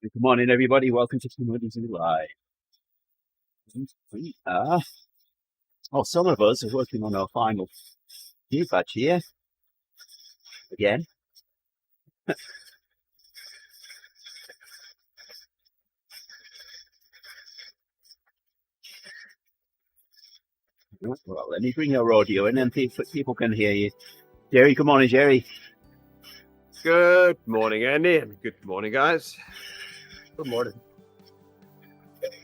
Good morning, everybody. Welcome to TeamODZ Live. We are, some of us are working on our final new batch here. Again. Well, let me bring your audio in and people can hear you. Gerrie, good morning, Gerrie. Good morning, Andy, and good morning, guys. Good morning.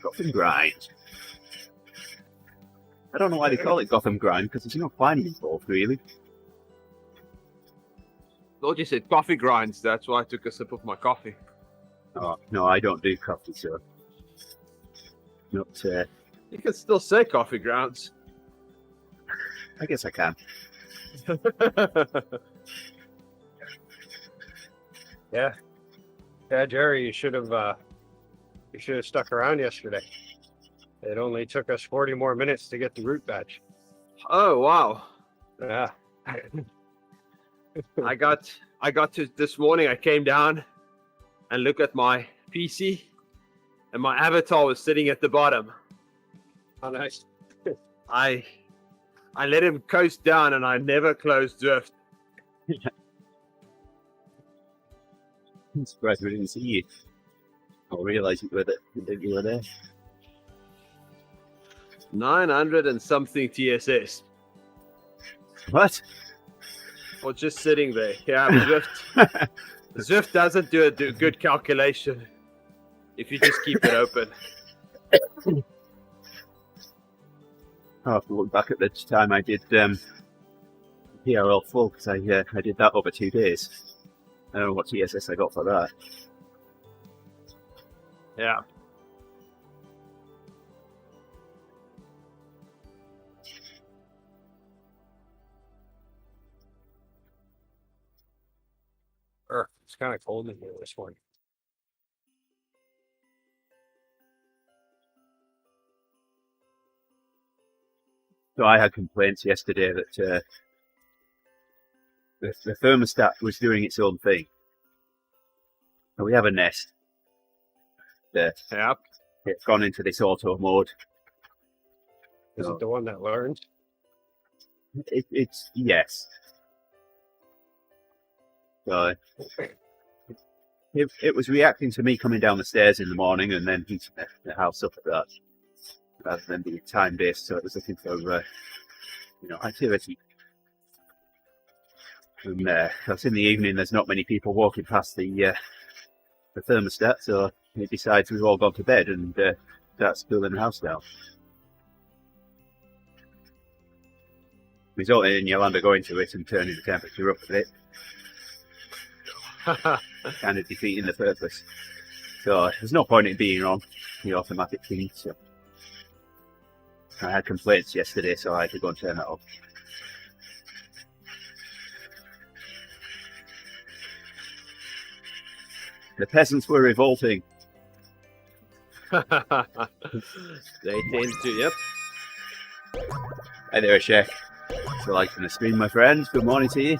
Gotham Grind. I don't know why they call it Gotham Grind, because there's no climbing involved, really. Thought you said coffee grinds, that's why I took a sip of my coffee. Oh, no, I don't do coffee, so... Not, You can still say coffee grounds. I guess I can. Yeah, Gerrie, you should have stuck around yesterday. It only took us 40 more minutes to get the route badge. Oh, wow. Yeah. I got to this morning, I came down and looked at my PC and my avatar was sitting at the bottom. Oh, nice. I let him coast down and I never closed Zwift. I'm surprised we didn't see you. Or realise you were there. 900 and something TSS. What? Or just sitting there. Yeah, Zwift doesn't do a good calculation if you just keep it open. I have to look back at the time I did PRL full, because I did that over 2 days. I don't know what TSS I got for that. Yeah. It's kind of cold in here this morning. So I had complaints yesterday that the thermostat was doing its own thing. And we have a Nest. It's gone into this auto mode. Is it the one that learns? It's yes. So it was reacting to me coming down the stairs in the morning and then heating the house up at that, rather than being time based. So it was looking for activity. And because in the evening there's not many people walking past the thermostat, so it decides we've all gone to bed and starts cooling the house down. Resulting in Yolanda going to it and turning the temperature up a bit. Kind of defeating the purpose. So there's no point in being on the automatic thing. So I had complaints yesterday, so I had to go and turn that off. The peasants were revolting. They tend to, yep. Hi there, Chef. So liking the stream, my friends. Good morning to you.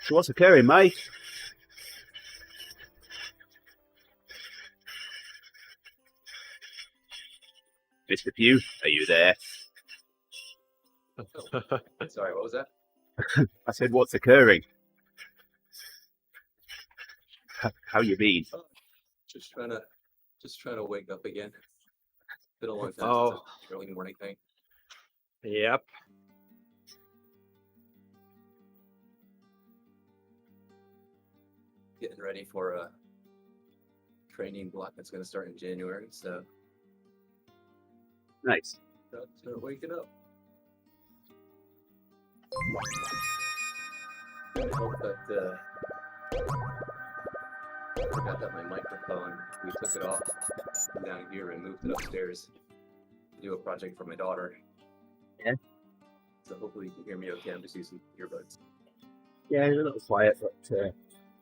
So what's occurring, mate? Mr. Pugh, are you there? Sorry, what was that? I said, what's occurring? How you been? Just trying to wake up again. Been a long time since the early morning thing. Yep. Getting ready for a training block that's going to start in January, so Nice. start waking up. I hope that I forgot that my microphone, we took it off down here and moved it upstairs to do a project for my daughter. Yeah. So hopefully you can hear me okay. I'm just using earbuds. Yeah, you're a little quiet, but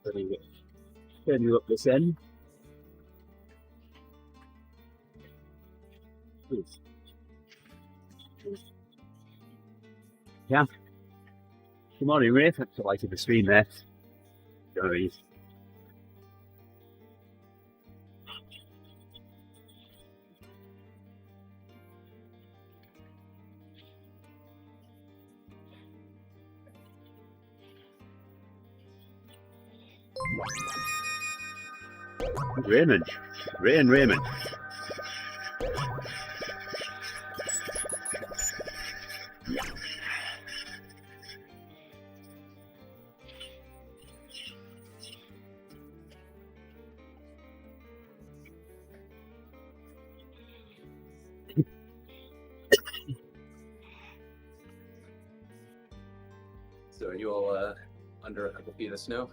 let me turn you up this end. Please. can. Good morning, Ray. Thanks for liking the stream there. Gerrie. Raymond. Ray and Raymond. So are you all under a couple feet of snow?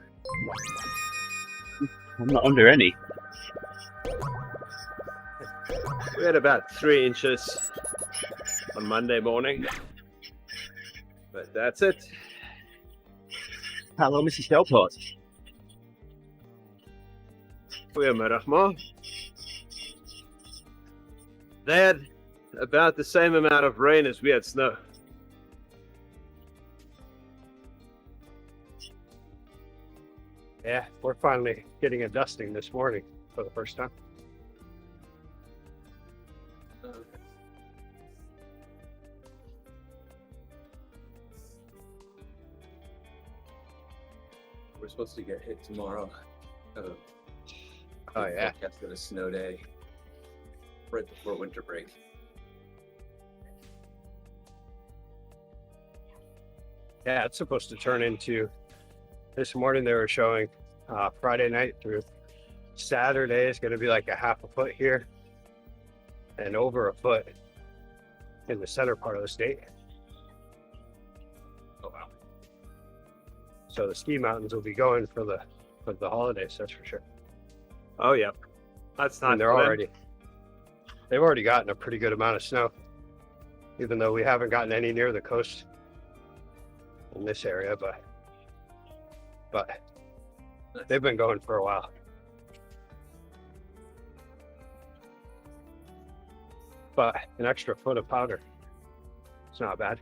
I'm not under any. We had about 3 inches on Monday morning. But that's it. Hello, Mrs. Stelport. Goedemiddag, Ma. They had about the same amount of rain as we had snow. Yeah, we're finally getting a dusting this morning for the first time. We're supposed to get hit tomorrow. Oh, yeah. Forecasted a snow day right before winter break. Yeah, it's supposed to turn into, this morning they were showing Friday night through Saturday is going to be like a half a foot here and over a foot in the center part of the state. Oh wow. So the ski mountains will be going for the holidays, that's for sure. Oh, yeah. That's not And they've already gotten a pretty good amount of snow, even though we haven't gotten any near the coast in this area, but they've been going for a while. But an extra foot of powder, it's not bad.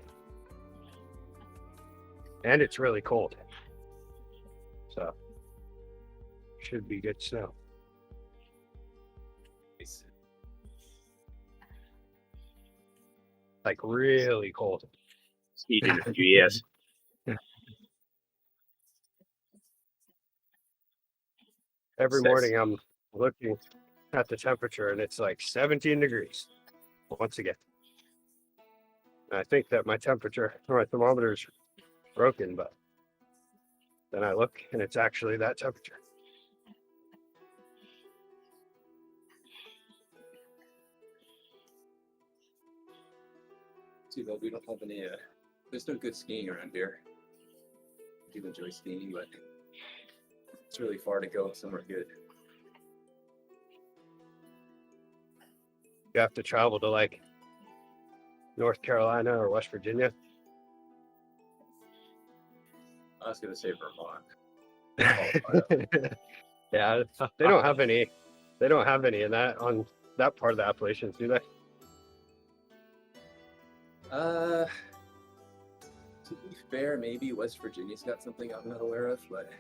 And it's really cold, so should be good snow. Nice. Like really cold. Skied in a few years. Every Says- morning I'm looking at the temperature and it's like 17 degrees once again. And I think that my temperature or my thermometer is broken, but then I look and it's actually that temperature. Too bad we don't have any. There's no good skiing around here. I do enjoy skiing, but it's really far to go somewhere good. You have to travel to like North Carolina or West Virginia. I was gonna say Vermont. Yeah, they don't have any. They don't have any in that on that part of the Appalachians, do they? To be fair, maybe West Virginia's got something I'm not aware of, but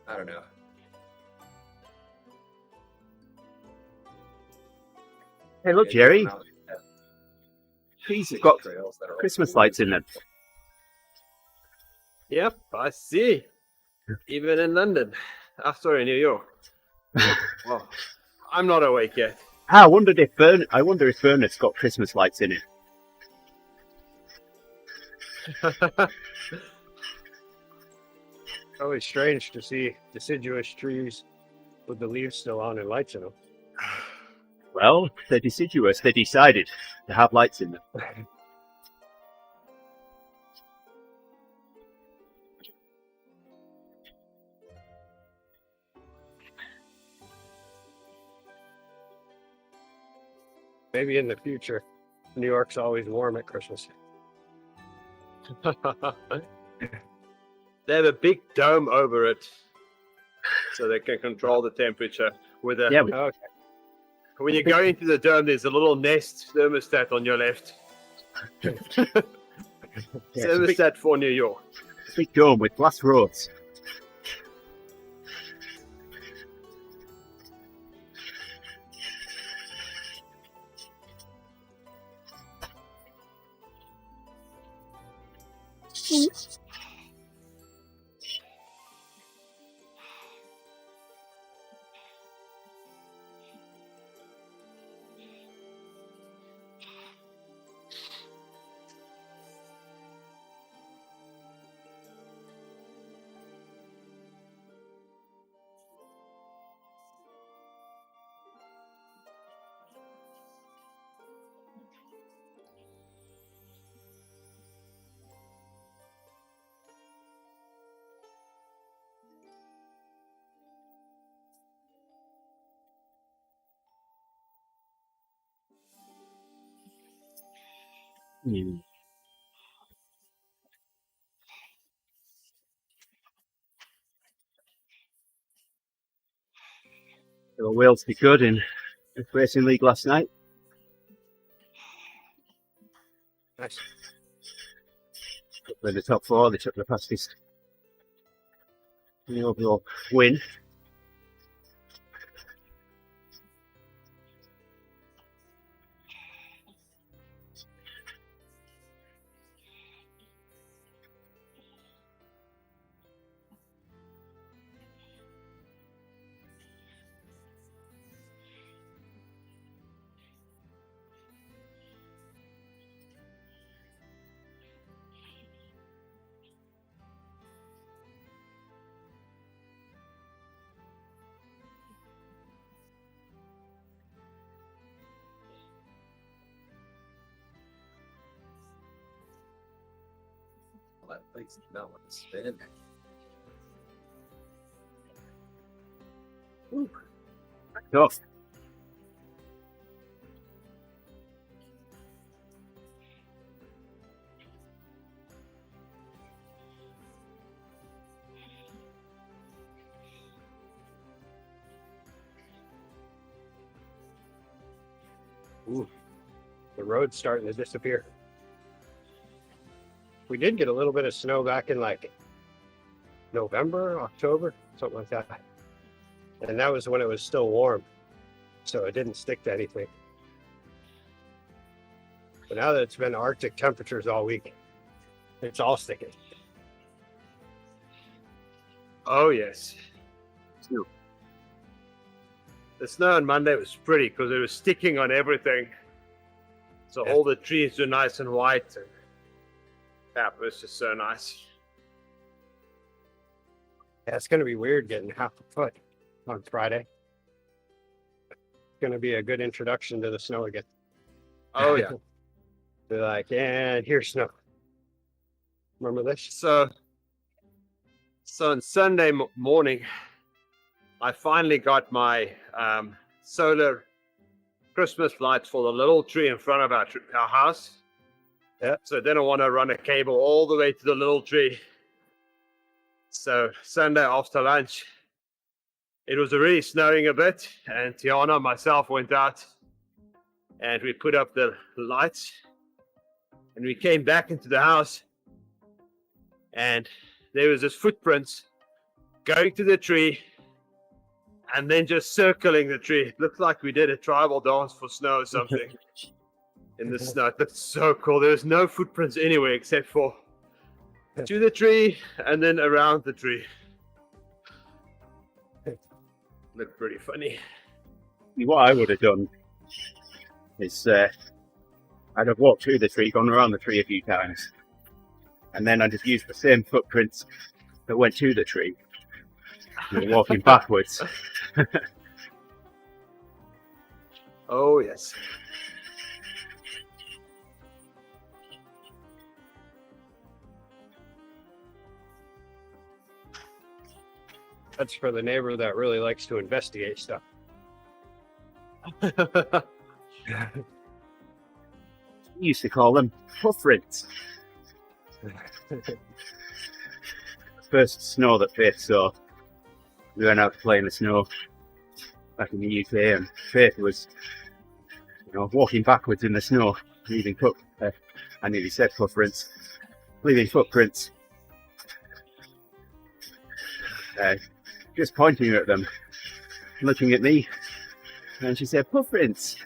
I don't know. Hey, look, Yeah, Gerrie. mountain- yeah, These have got trails that are all Christmas cool. lights in them. Yep, I see. Even in London. Ah, sorry, New York. Well, I'm not awake yet. I wonder if Burnet's got Christmas lights in it. Always strange to see deciduous trees with the leaves still on and lights in them. Well, they're deciduous. They decided to have lights in them. Maybe in the future, New York's always warm at Christmas. They have a big dome over it, so they can control the temperature. With a Yeah, Okay. when you go into the dome, there's a little Nest thermostat on your left. Yeah, Same as that for New York. it's a big dome with glass roads. Hmm. So Wales did good in the racing league last night. Nice. In the top four, they took the fastest in the overall win. That bike's not want to spin. Tough. Ooh, the road's starting to disappear. We did get a little bit of snow back in like November, October, something like that. And that was when it was still warm. So it didn't stick to anything. But now that it's been Arctic temperatures all week, it's all sticking. Oh, yes. Snow. The snow on Monday was pretty because it was sticking on everything. So Yeah. all the trees were nice and white. And yeah, it was just so nice. Yeah, it's going to be weird getting half a foot on Friday. It's going to be a good introduction to the snow again. Oh, yeah. They're like, and here's snow. Remember this? So on Sunday morning, I finally got my solar Christmas lights for the little tree in front of our house. Yeah. So then I want to run a cable all the way to the little tree. So Sunday after lunch, it was already snowing a bit, and Tiana and myself went out and we put up the lights, and we came back into the house, and there was this footprints going to the tree and then just circling the tree. It looked like we did a tribal dance for snow or something in the snow. It looked so cool. There was no footprints anywhere except for to the tree and then around the tree. Looked pretty funny. What I would have done is I'd have walked through the tree, gone around the tree a few times, and then I'd just used the same footprints that went to the tree, walking backwards. Oh, yes. That's for the neighbor that really likes to investigate stuff. We used to call them footprints. First snow that Faith saw, we went out to play in the snow back in the UK, and Faith was, walking backwards in the snow, leaving I nearly said footprints, leaving footprints. Just pointing at them, looking at me, and she said, "Footprints."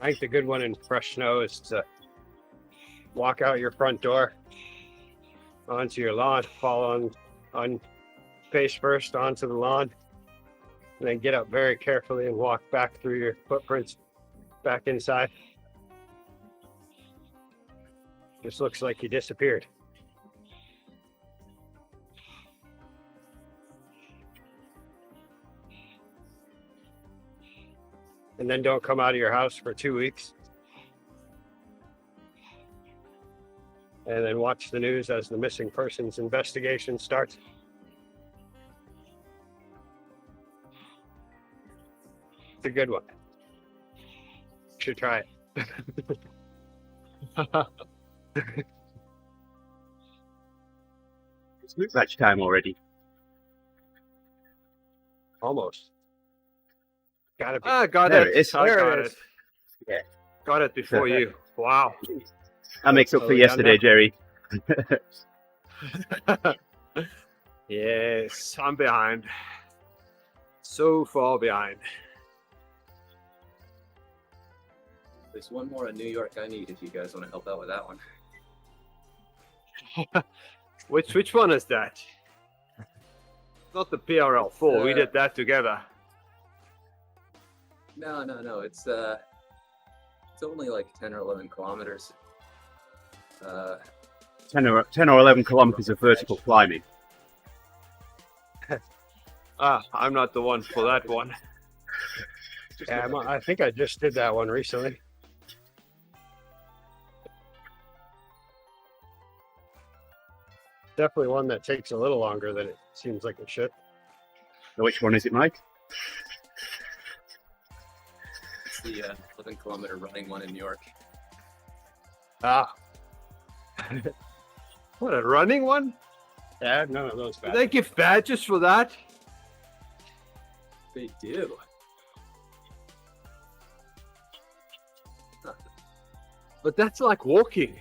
I think the good one in fresh snow is to walk out your front door onto your lawn, fall on face first onto the lawn, and then get up very carefully and walk back through your footprints back inside. Just looks like you disappeared. And then don't come out of your house for 2 weeks. And then watch the news as the missing persons investigation starts. It's a good one. You should try it. It's match time already. Almost. Gotta be. Got There it. it is. I There got it it. is. Yeah. Got it before you. Wow. That makes up So for we done yesterday, Gerrie. Yes, I'm behind. So far behind. There's one more in New York I need if you guys want to help out with that one. Which one is that? Not the PRL 4. We did that together. No. It's only like 10 or 11 kilometers. 10 or 11 kilometers of vertical climbing. I'm not the one for that one. Yeah, I think I just did that one recently. Definitely one that takes a little longer than it seems like it should. Which one is it, Mike? It's the 11-kilometer running one in New York. What, a running one? Yeah, none of those Do bad. they give badges for that? They do. But that's like walking.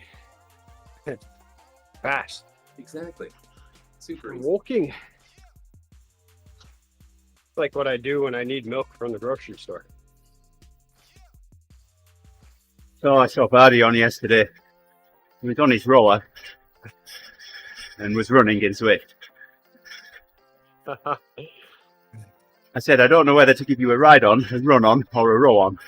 Fast. Exactly. Super easy. Walking. Like what I do when I need milk from the grocery store. So I saw Bardi on yesterday. He was on his roller and was running into it. I said, I don't know whether to give you a ride on, a run on, or a row on.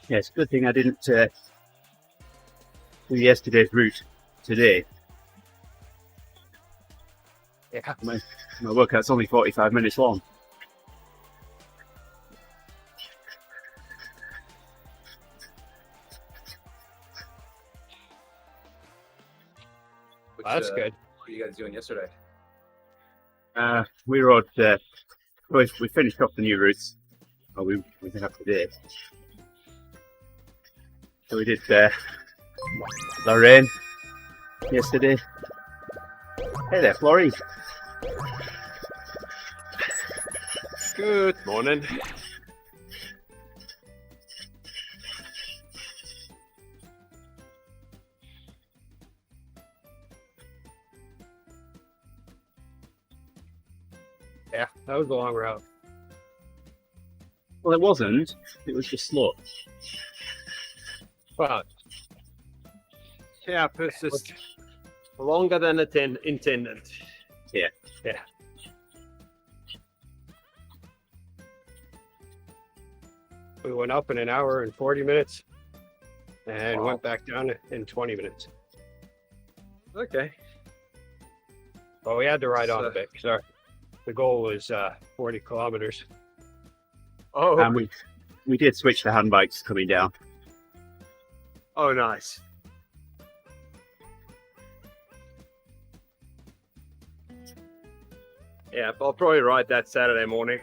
Yeah, it's a good thing I didn't do yesterday's route today. Yeah. My workout's only 45 minutes long. That's good. What were you guys doing yesterday? We rode, we finished off the new routes. Oh, we did have today. So we did Lorraine yesterday. Hey there, Florrie. Good morning. Yeah, that was a long route. Well, it wasn't. It was just slow. Well, Yeah, it's just longer than intended. Yeah. Yeah. We went up in an hour and 40 minutes and Wow. went back down in 20 minutes. Okay. But we had to ride on a So- bit because the goal was 40 kilometers. Oh, And we did switch to hand bikes coming down. oh, nice. Yeah, I'll probably ride that Saturday morning.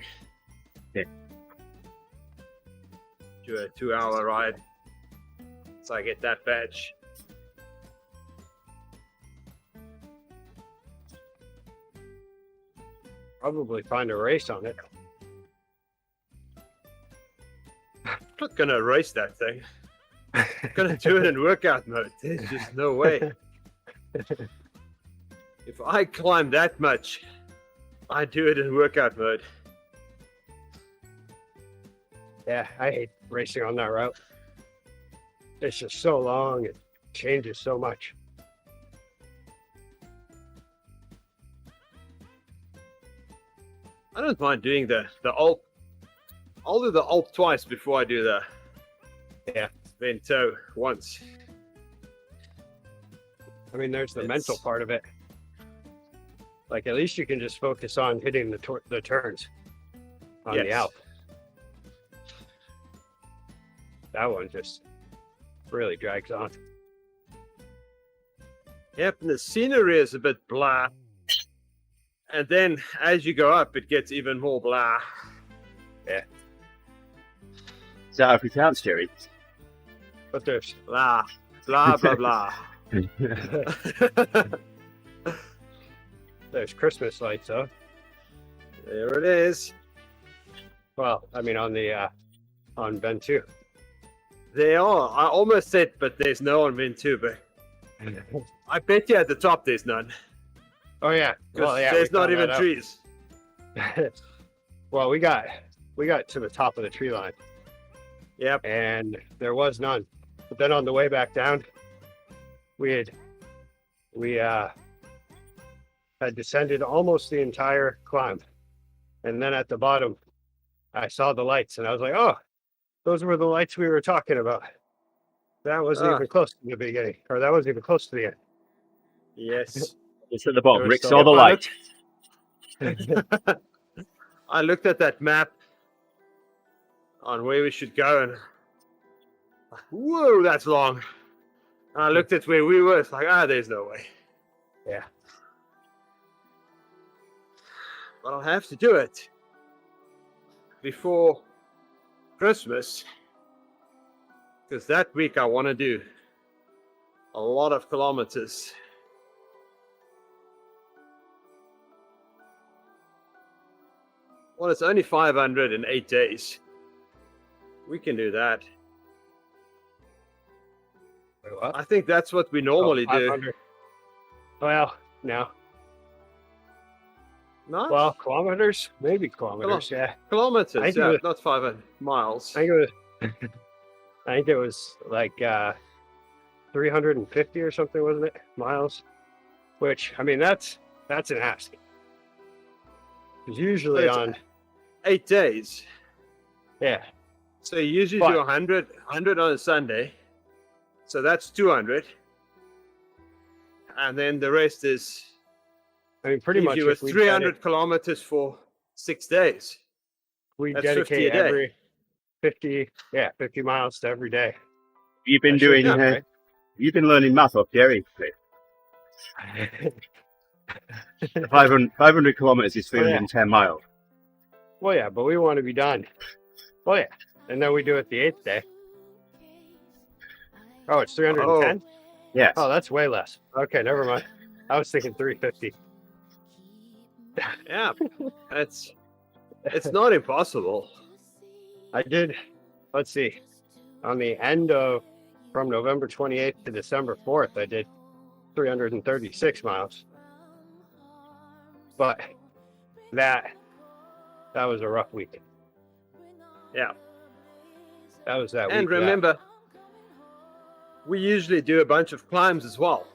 Yeah. Do a 2-hour ride. So I get that badge. Probably find a race on it. I'm not gonna race that thing. I'm gonna do it in workout mode. There's just no way. If I climb that much, I do it in workout mode. Yeah, I hate racing on that route. It's just so long. It changes so much. I don't mind doing the Alp. I'll do the Alp twice before I do the Vento once. I mean, there's the It's- mental part of it. Like, at least you can just focus on hitting the turns on the Yes. Alp. That one just really drags on. Yep, and the scenery is a bit blah. And then as you go up, it gets even more blah. Is that every counts, Gerrie? But there's Blah, blah, blah, blah. there's Christmas lights, though. There it is. Well, I mean, on Ventura. They are. I almost said, but there's no on Vento, but I bet you at the top there's none. Oh yeah. 'Cause Well, yeah. there's we not found even that out. trees. Well, we got to the top of the tree line, Yep. and there was none. But then on the way back down, we had descended almost the entire climb, and then at the bottom, I saw the lights, and I was like, "Oh, those were the lights we were talking about." That wasn't Ah. even close to the beginning, or that wasn't even close to the Yes. It's at the bottom. There Rick was saw the light. end. I looked at that map on where we should go, and whoa, that's long. And I looked at where we were. It's like, there's no way. Yeah. But I'll have to do it before Christmas, because that week I want to do a lot of kilometers. Well, it's only 500 in 8 days. We can do that. Wait, what? I think that's what we normally Oh, do. 500. Well, no. No? Well, kilometers, maybe kilometers. Yeah. I Kilometers, think yeah, it was- not 500 miles. I think it was. I think it was like 350 or something, wasn't it? Miles. Which, I mean, that's an ask. Because usually It's- on 8 days. yeah, So you usually But- do 100 on a Sunday. So that's 200. And then the rest is I mean, pretty leaves much you with if we 300 kilometers for 6 days. we that's 50 dedicate a day. every 50 miles to every day. You've been I should doing. do it, You've been learning math off Gerrie. right? 500 kilometers is 310 miles. Well, yeah, but we want to be done. Well, yeah, and then we do it the 8th day. Oh, it's 310. Yes. Oh, that's way less. Okay, never mind. I was thinking 350. Yeah. It's not impossible. I did, let's see, on the end of, from November 28th to December 4th, I did 336 miles. But that was a rough week. Yeah. That was that week. And that- remember, we usually do a bunch of climbs as well.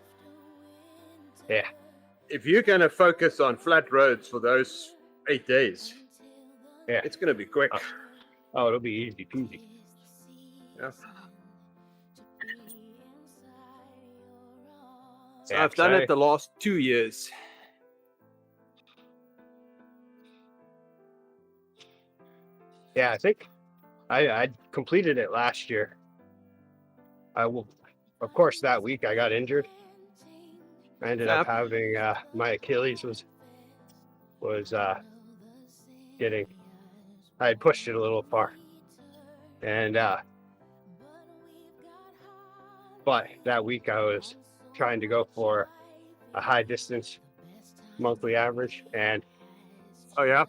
Yeah. If you're going to focus on flat roads for those 8 days, Yeah. it's going to be quick. Oh, it'll be easy peasy. Yeah. So Yeah, I've done 'cause it the last 2 years. Yeah, I think I completed it last year. I will, of course, that week I got injured. I ended up Yep. having my Achilles was getting. I had pushed it a little far, and but that week I was trying to go for a high distance monthly average, and Oh yeah.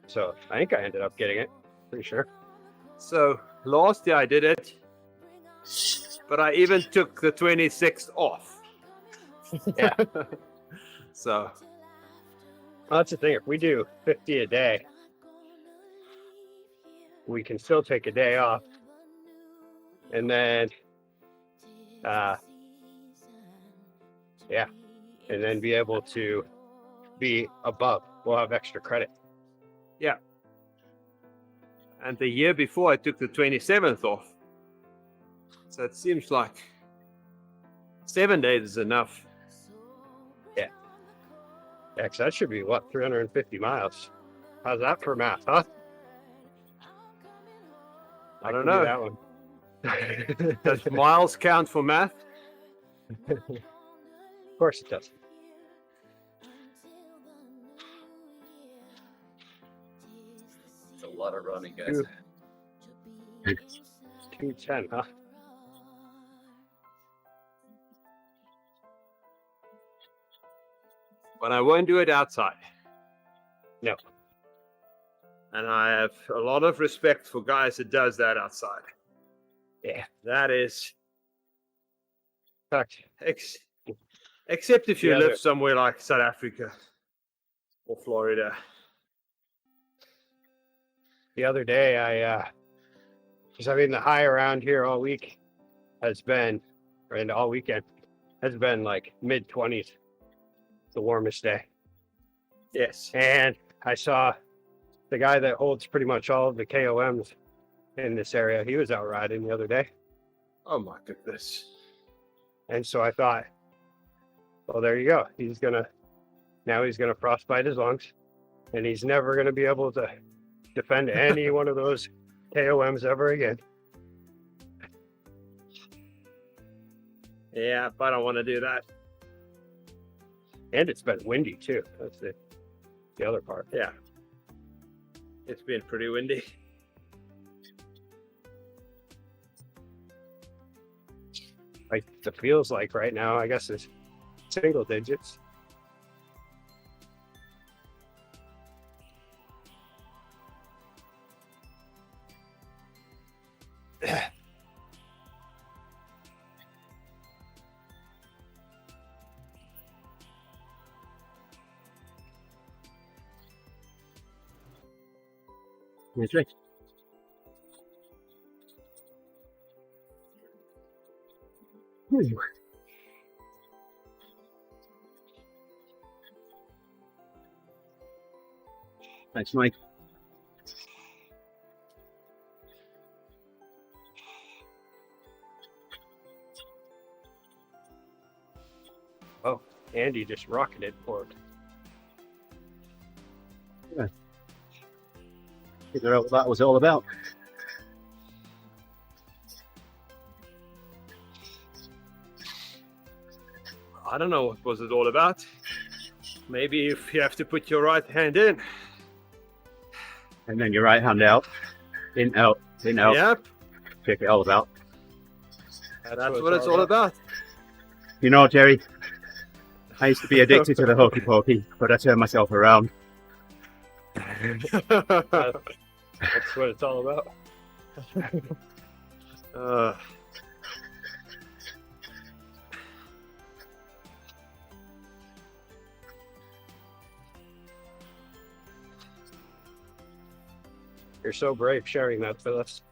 so I think I ended up getting it. Pretty sure. So last year I did it, but I even took the 26th off. Yeah. So Well, that's the thing. If we do 50 a day, we can still take a day off, and then, and then be able to be above. We'll have extra credit. yeah. And the year before I took the 27th off. So it seems like 7 days is enough. Yeah, 'cause that should be what, 350 miles. How's that for math, huh? I don't can do know. that one. Does miles count for math? Of course it does. It's a lot of running, guys. 210, huh? But I won't do it outside. No. And I have a lot of respect for guys that does that outside. Yeah. That is, Fact. except if you Yeah, live somewhere like South Africa or Florida. The other day, because I mean, the high around here all week has been, and all weekend has been like mid 20s, the warmest day. Yes. And I saw the guy that holds pretty much all of the KOMs in this area. He was out riding the other day. Oh my goodness. And so I thought, well, there you go. Now he's gonna frostbite his lungs, and he's never gonna be able to defend any one of those KOMs ever again. Yeah, but I don't want to do that. And it's been windy too. That's the other part. Yeah. It's been pretty windy. Like it feels like right now, I guess it's single digits. That's right. Thanks, Mike. Oh, Andy just rocketed forward. Figure out what that was all about. I don't know what was it all about. Maybe if you have to put your right hand in. And then your right hand out, in, out, in, out. Yep, Check it all about. that's what it's all about. You know, Gerrie, I used to be addicted to the hokey pokey, but I turned myself around. That's what it's all about. You're so brave sharing that with us.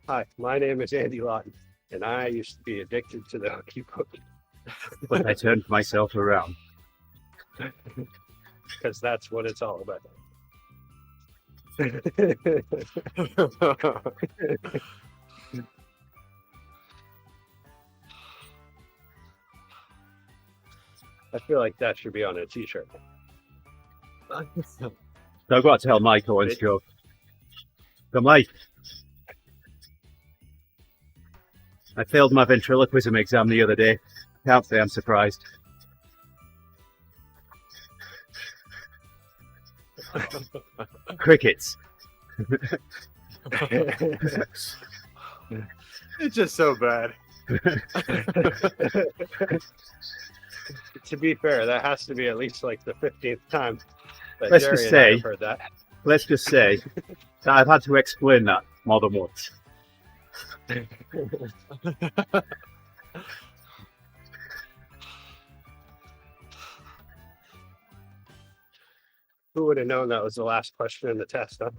Hi, my name is Andy Lawton. And I used to be addicted to the hooky boogie But I turned myself around. because that's what it's all about. I feel like that should be on a t-shirt. So I've got to tell Michael and go. So Mike, I failed my ventriloquism exam the other day. Can't say I'm surprised. Crickets. It's just so bad. To be fair, that has to be at least like the 15th time that Let's Gerrie just and I say- have heard that. Let's just say that I've had to explain that more than once. Who would have known that was the last question in the test, huh?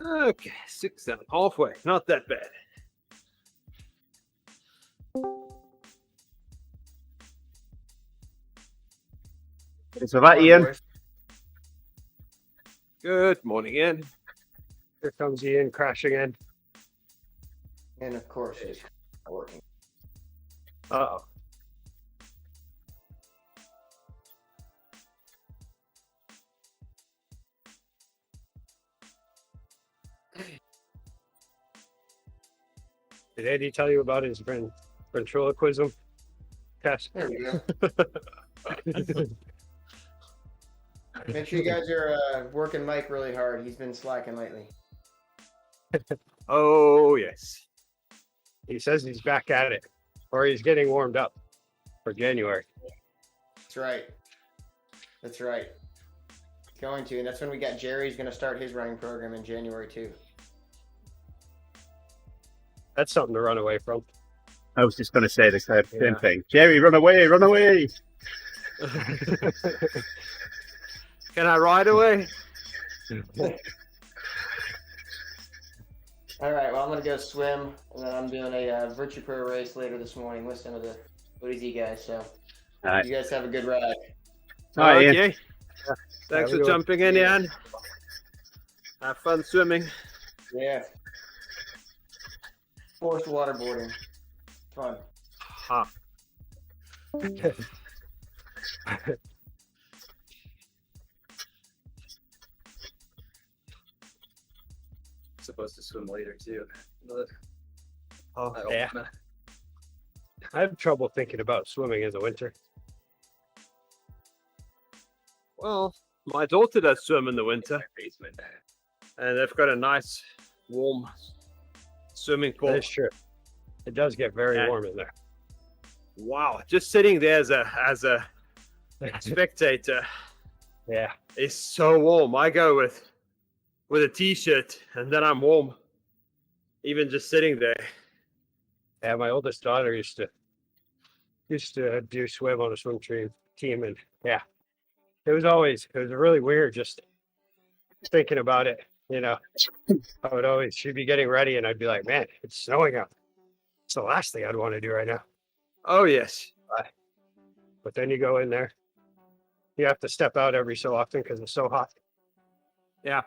Okay, 6 down, halfway. Not that bad. So that Ian, Good morning, Ian. Here comes Ian crashing in. And of course, it's not working. Uh-oh. Did Eddie tell you about his ventriloquism test? There we go. Make sure you guys are working Mike really hard. He's been slacking lately. Oh, yes. He says he's back at it, or he's getting warmed up for January. That's right. That's right. He's going to, and that's when we got Gerrie's going to start his running program in January too. That's something to run away from. I was just going to say the same Yeah. thing. Gerrie, run away, run away. Can I ride away? All right. Well, I'm going to go swim, and then I'm doing a Virtue Pro race later this morning with some of the ODZ guys. So All right. you guys have a good ride. All right, Ian. Okay. Thanks we for go. jumping in, Ian. Have fun swimming. Yeah. Forced waterboarding. Fun. Ha. Supposed to swim later too. Oh, I don't yeah. know. I have trouble thinking about swimming in the winter. Well, my daughter does swim in the winter, Basement. and they've got a nice, warm swimming pool. That is true. It does get very Yeah. warm in there. Wow, just sitting there as a spectator Yeah. is so warm. I go with a t-shirt, and then I'm warm, even just sitting there. Yeah, my oldest daughter used to do swim on a swim team, and yeah, it was really weird just thinking about it. You know, she'd be getting ready, and I'd be like, man, it's snowing out. It's the last thing I'd want to do right now. Oh yes, But then you go in there, you have to step out every so often because it's so hot. yeah.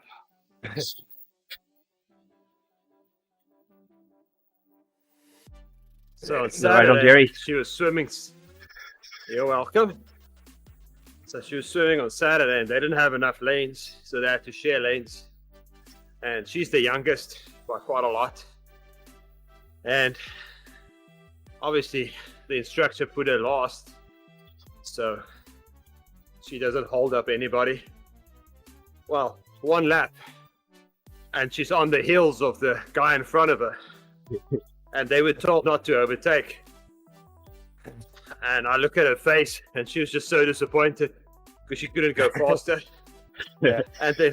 So on Is that right on, Saturday, Gerrie? she was swimming. You're welcome. So she was swimming on Saturday, and they didn't have enough lanes, so they had to share lanes. And she's the youngest by quite a lot. And obviously, the instructor put her last, so she doesn't hold up anybody. Well, one lap, and she's on the heels of the guy in front of her. And they were told not to overtake. And I look at her face, and she was just so disappointed because she couldn't go faster. Yeah. And then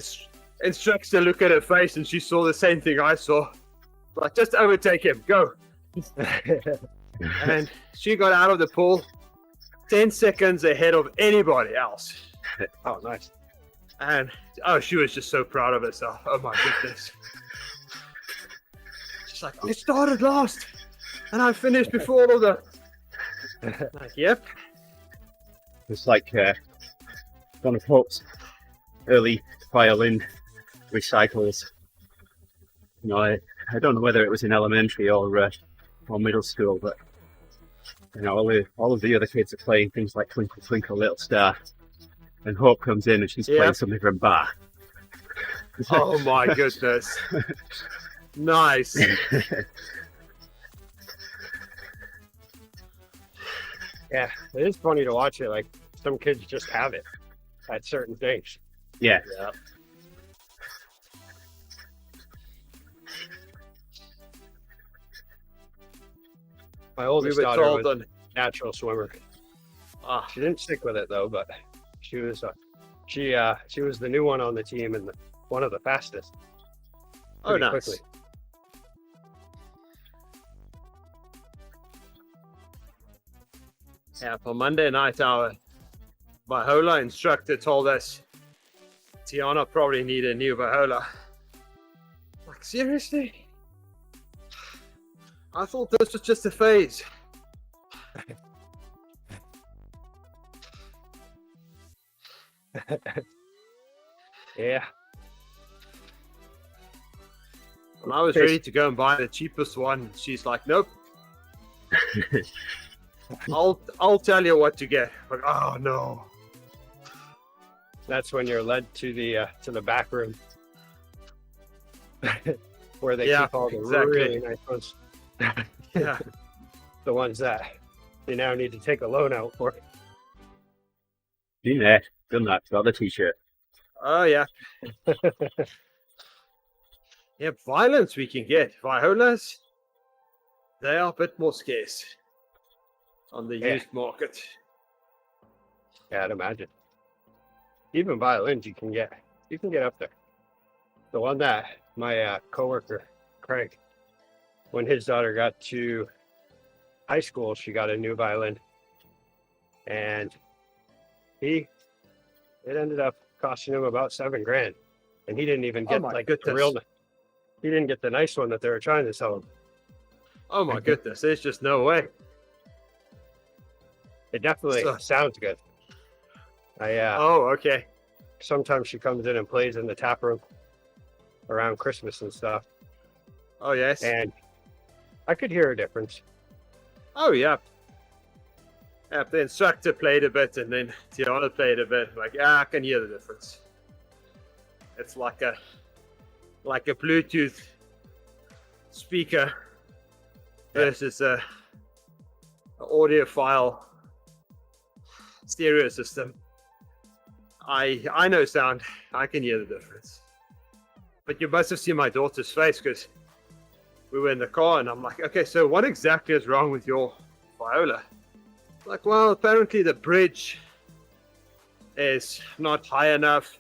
instructor look at her face, and she saw the same thing I saw. Like, just overtake him, go. And she got out of the pool 10 seconds ahead of anybody else. Oh, nice. And she was just so proud of herself. Oh my goodness. She's like, I started last and I finished before all of them. Like, yep. It's like one of Hope's early violin recitals. You know, I don't know whether it was in elementary or middle school, but you know, all of the other kids are playing things like Twinkle Twinkle Little Star, and Hope comes in and she's playing something from Bach. Oh my goodness. Nice. Yeah, it is funny to watch it. Like, some kids just have it at certain things. Yeah. Yeah. My oldest We were daughter told was on. a natural swimmer. She didn't stick with it though, but she was she was the new one on the team and one of the fastest. Oh, pretty nice. quickly. Yeah, for Monday night, our Vahola instructor told us Tiana probably need a new Vahola. Like, seriously? I thought this was just a phase. Yeah. When I was ready to go and buy the cheapest one, she's like, nope. I'll tell you what to get. Like, oh no. That's when you're led to the back room where they Yeah, keep all the exactly. really nice ones. Yeah. The ones that you now need to take a loan out for. Been there, done that, got the t-shirt. Oh yeah. Yeah, violence we can get. Vaholas, they are a bit more scarce on the Yeah. used market. Yeah, I'd imagine. Even violins you can get up there. The one that my coworker Craig, when his daughter got to high school, she got a new violin, and it ended up costing him about $7,000, and he didn't even get my like goodness. the real. He didn't get the nice one that they were trying to sell him. Oh my goodness, there's just no way. It definitely So- sounds good. Oh, okay. Sometimes she comes in and plays in the tap room around Christmas and stuff, Oh yes. and I could hear a difference. Oh yeah. Yeah, the instructor played a bit and then Tiana played a bit. Like, I can hear the difference. It's like a Bluetooth speaker versus a audiophile stereo system. I know sound. I can hear the difference. But you must have seen my daughter's face because we were in the car and I'm like, okay, so what exactly is wrong with your viola? Like, well, apparently the bridge is not high enough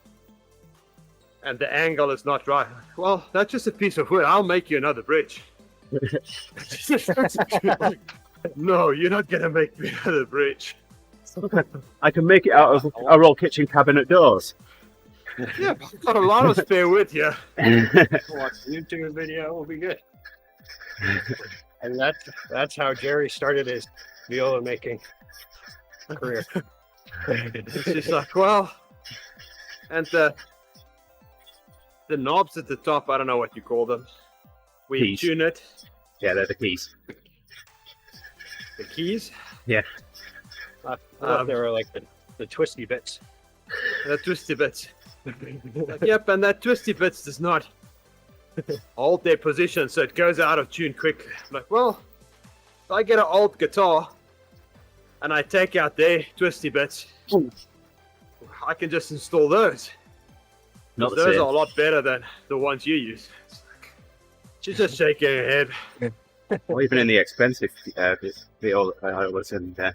and the angle is not right. Well, that's just a piece of wood. I'll make you another bridge. No, you're not going to make me another bridge. I can make it out of our old kitchen cabinet doors. Yeah, I've got a lot of spare wood here. Watch the YouTube video, will be good. And that's how Gerrie started his viola making career. It's just like, well, and the knobs at the top, I don't know what you call them. We Keys. tune it. Yeah, they're the keys. The keys, I thought they were like the twisty bits. the twisty bits. Like, yep, and that twisty bits does not hold their position, so it goes out of tune quickly. I'm like, well, if I get an old guitar and I take out their twisty bits, I can just install those. Not the Those same. are a lot better than the ones you use. It's like, she's just shaking her head. Or even in the expensive violas and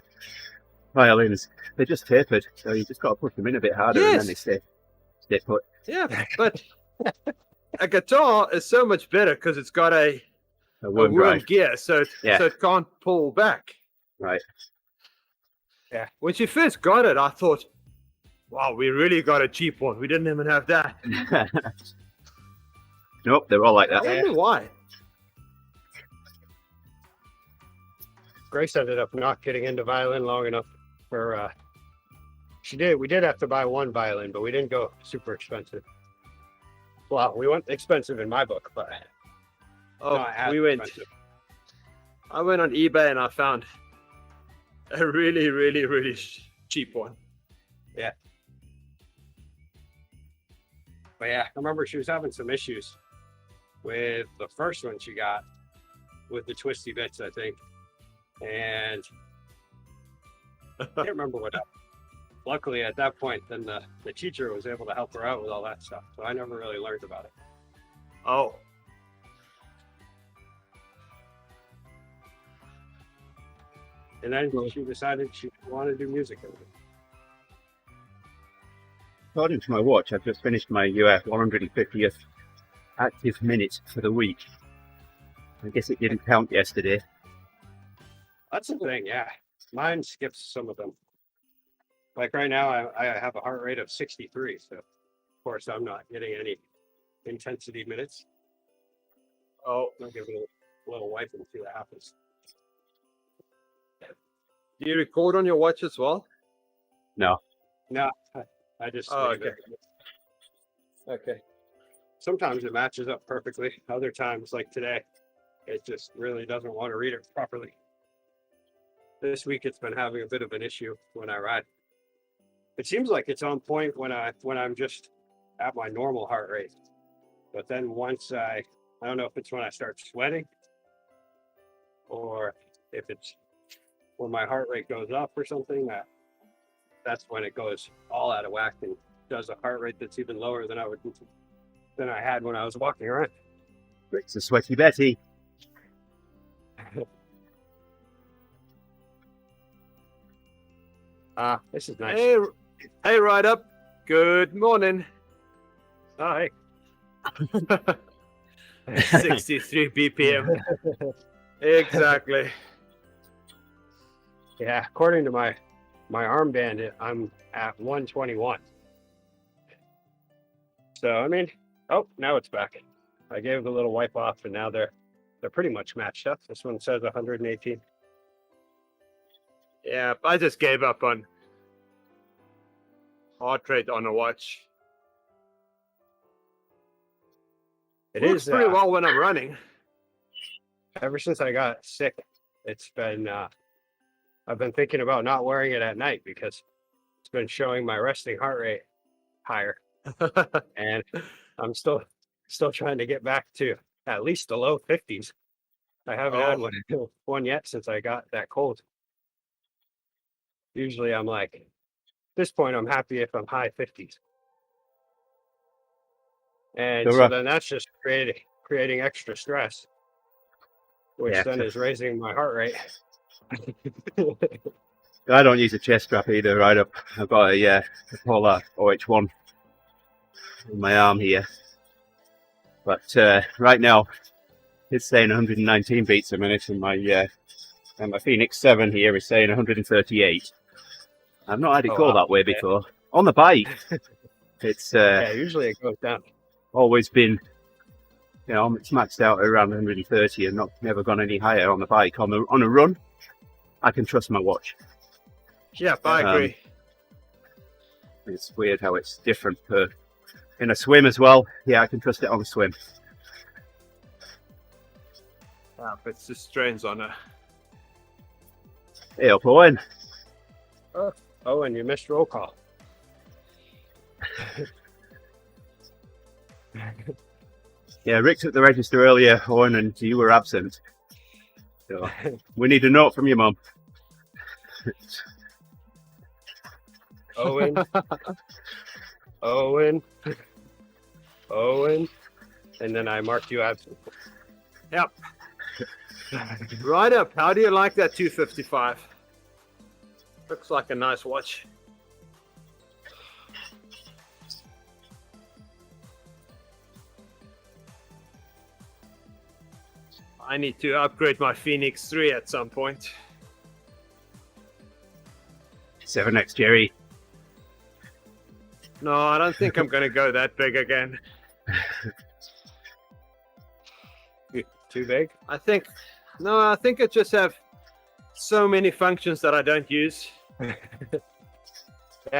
violins, they're just tapered, so you just got to push them in a bit harder and then they Yes. stay put. Yeah, but A guitar is so much better because it's got a worm worm drive. gear, so it can't pull back. Right. Yeah. When she first got it, I thought, wow, we really got a cheap one. We didn't even have that. Nope, they're all like I that. wonder why. Grace ended up not getting into violin long enough for we did have to buy one violin, but we didn't go super expensive. Well, we went expensive in my book, but not as expensive. I went on eBay and I found a really, really, really cheap one. Yeah. But yeah, I remember she was having some issues with the first one she got with the twisty bits, I think. And I can't remember what happened. Luckily, at that point, then the teacher was able to help her out with all that stuff. So I never really learned about it. Oh. And then she decided she wanted to do music. According to my watch, I've just finished my 150th active minute for the week. I guess it didn't count yesterday. That's the thing, yeah. Mine skips some of them. Like right now, I have a heart rate of 63. So, of course, I'm not getting any intensity minutes. Oh. I'll give it a little wipe and see what happens. Do you record on your watch as well? No. No, I just. Oh, okay. Okay. Sometimes it matches up perfectly. Other times, like today, it just really doesn't want to read it properly. This week, it's been having a bit of an issue when I ride. It seems like it's on point when I'm just at my normal heart rate. But then once I don't know if it's when I start sweating or if it's when my heart rate goes up or something, that's when it goes all out of whack and does a heart rate that's even lower than I had when I was walking around. It's a sweaty Betty. This is nice. Hey, Ride Up. Good morning. Oh, hey. 63 BPM. Exactly. Yeah, according to my armband, I'm at 121. So I mean, oh, now it's back. I gave the little wipe off, and now they're pretty much matched up. This one says 118. Yeah, I just gave up on heart rate on a watch. It works is pretty well when I'm running. Ever since I got sick, it's been I've been thinking about not wearing it at night because it's been showing my resting heart rate higher, and I'm still trying to get back to at least the low 50s. I haven't had one yet since I got that cold. Usually I'm like, at this point, I'm happy if I'm high 50s. And so then that's just creating extra stress, which then is raising my heart rate. I don't use a chest strap either, right up. I've got a Polar OH1 in my arm here. But right now, it's saying 119 beats a minute, and my Phoenix 7 here is saying 138. I've not had it go that way before. On the bike, it's usually it goes down. Always been, it's maxed out around 130 and never gone any higher on the bike. On a run, I can trust my watch. Yeah, I agree. It's weird how it's different in a swim as well. Yeah, I can trust it on a swim. Yeah, but it's just strange on a. Hey up, Owen. Oh, and you missed roll call. Yeah, Rick took the register earlier, Owen, and you were absent. So we need a note from your mum. Owen, and then I marked you absent. Yep. Right Up. How do you like that 255? Looks like a nice watch. I need to upgrade my Phoenix 3 at some point. 7X Gerrie. No, I don't think I'm going to go that big again. Too big? I think I just have so many functions that I don't use. Yeah,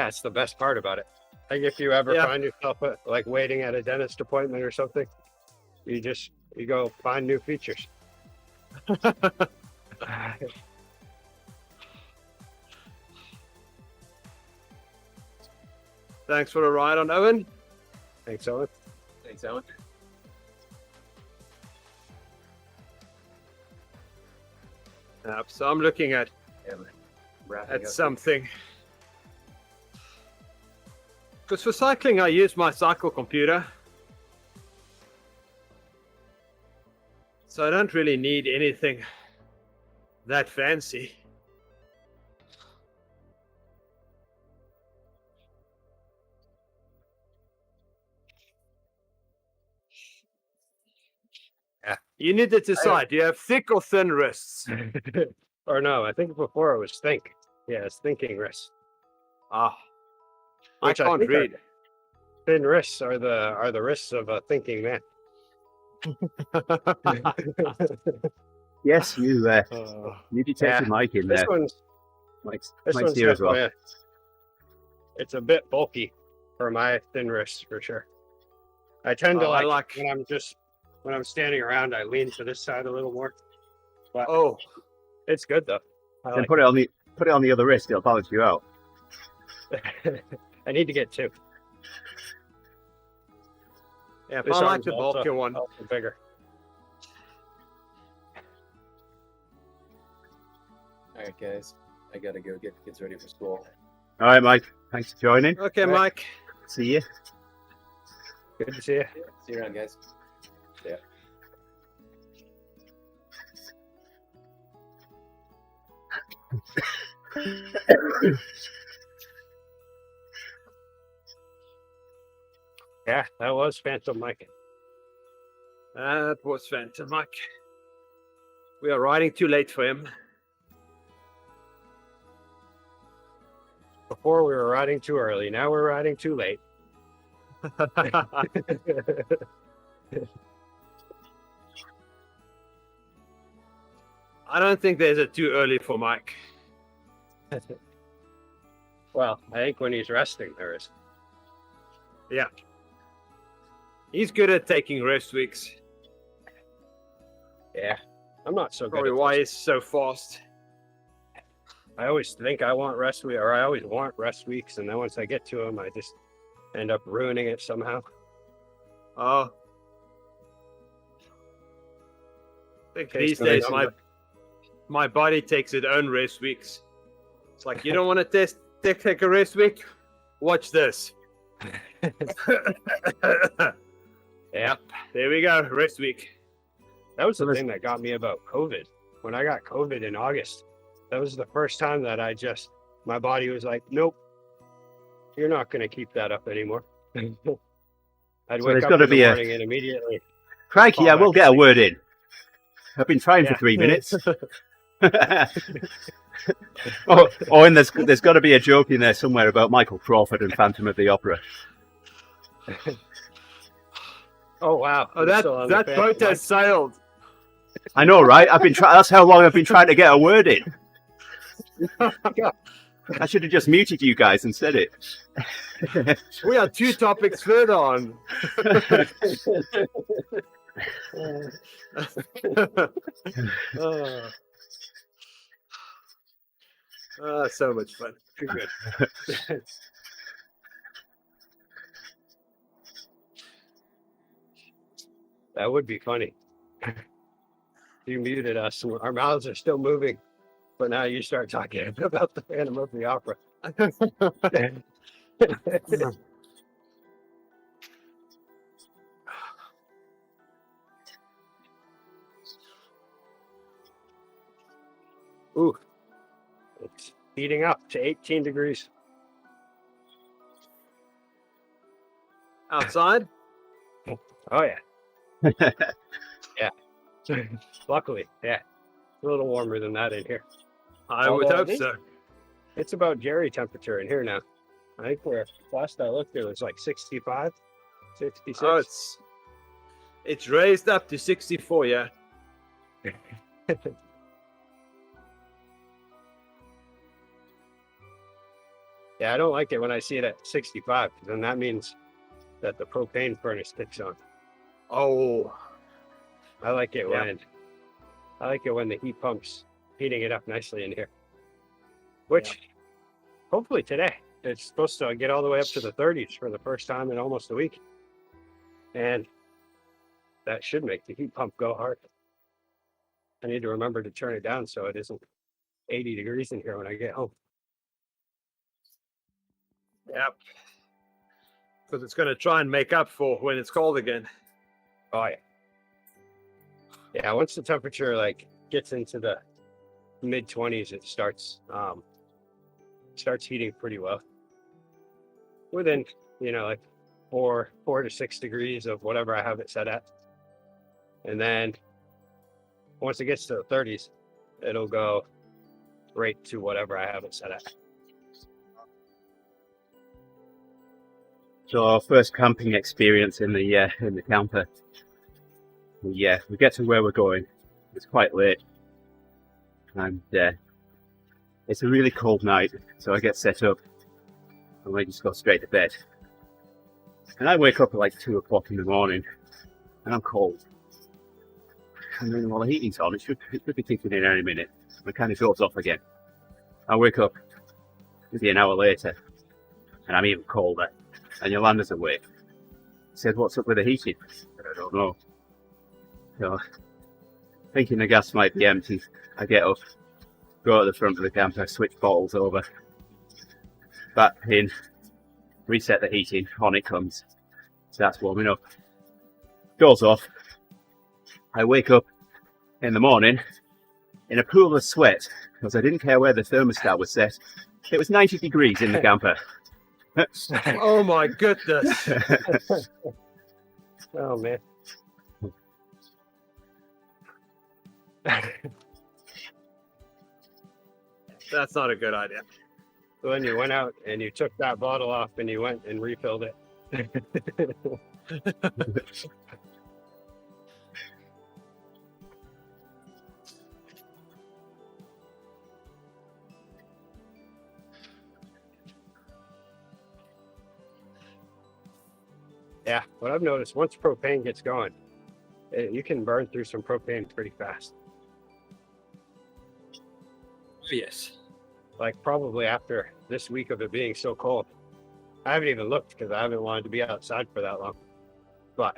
it's the best part about it. Like if you ever Yeah. find yourself like waiting at a dentist appointment or something, you go find new features. Thanks for the ride on Owen. Thanks, Owen. Thanks, Alan. So I'm looking at Yeah, man. Wrapping up. something. Because for cycling, I use my cycle computer. So I don't really need anything that fancy. Yeah. You need to decide, do you have thick or thin wrists? Or no, I think before it was think. Yeah, it's thinking wrists. Ah, I Which I can't think are- read. Thin wrists are the wrists of a thinking man. Yes, you detected Yeah. Mike in This there. one's Mike's this one's here as well. definitely it's a bit bulky for my thin wrists for sure. I tend to Oh, I like like- when I'm standing around, I lean to this side a little more. But Oh, it's good though. I Then like put it on the other wrist. It'll balance you out. it. I need to get two. yeah, This I like arm's the bulkier one. also bigger. All right, guys. I gotta go get the kids ready for school. All right, Mike. Thanks for joining. Okay, Right. Mike. See you. Good to see you. See you around, guys. Yeah. Yeah, that was Phantom Mike. That was Phantom Mike. We are riding too late for him. Before we were riding too early, now we're riding too late. I don't think there's a too early for Mike. Well, I think when he's resting, there is. He's good at taking rest weeks. Yeah, I'm not so good. Probably At why this. he's so fast. I always think I want rest week, or I always want rest weeks, and then once I get to them, I just end up ruining it somehow. Oh. I think Okay, these so days then my body takes its own rest weeks. It's like, you don't want to take a rest week? Watch this. Yeah, There we go, rest week. that was the So thing that got me about COVID. When I got COVID in August, that was the first time that my body was like, nope, you're not going to keep that up anymore. I'd So wake there's up gotta in the be a- morning and immediately. Crikey, Oh, I will back to get a sleep. word in. I've been trying for Yeah. 3 minutes. And there's got to be a joke in there somewhere about Michael Crawford and Phantom of the Opera. Oh wow! Oh, I'm that still on the boat Phantom has sailed. I know, right? That's how long I've been trying to get a word in. I should have just muted you guys and said it. We are 2 topics further on. Oh, So much fun. too good. That would be funny. You muted us. Our mouths are still moving, but now you start talking about the Phantom of the Opera. Ooh, it's heating up to 18 degrees. Outside? Oh yeah. Luckily, yeah, a little warmer than that in here. I would Although hope it is- so. It's about Gerrie temperature in here now. I think where last I looked, it was like 65, 66. Oh, it's raised up to 64. Yeah. Yeah, I don't like it when I see it at 65, because then that means that the propane furnace kicks on. Oh, I like it Yeah. when the heat pump's heating it up nicely in here. Which hopefully today it's supposed to get all the way up to the 30s for the first time in almost a week. And that should make the heat pump go hard. I need to remember to turn it down so it isn't 80 degrees in here when I get home. yep. Because it's going to try and make up for when it's cold again. Oh yeah. Yeah, once the temperature like gets into the mid 20s, it starts heating pretty well. Within, like 4 to 6 degrees of whatever I have it set at. And then once it gets to the 30s, it'll go right to whatever I have it set at. So our first camping experience in the camper. We get to where we're going. It's quite late, and it's a really cold night. So I get set up, and I just go straight to bed. And I wake up at like 2 o'clock in the morning, and I'm cold. And then while the heating's on, it should be kicking in any minute. It kind of goes off again. I wake up maybe an hour later, and I'm even colder. And Yolanda's awake. He said, "What's up with the heating?" I don't know. So, thinking the gas might be empty, I get up, go to the front of the camper, switch bottles over, back in, reset the heating, on it comes, starts warming up, goes off. I wake up in the morning in a pool of sweat because I didn't care where the thermostat was set. It was 90 degrees in the camper. Oh my goodness. Oh man. That's not a good idea. So then you went out and you took that bottle off and you went and refilled it. Yeah, what I've noticed, once propane gets going, you can burn through some propane pretty fast. Yes. Like probably after this week of it being so cold. I haven't even looked because I haven't wanted to be outside for that long. But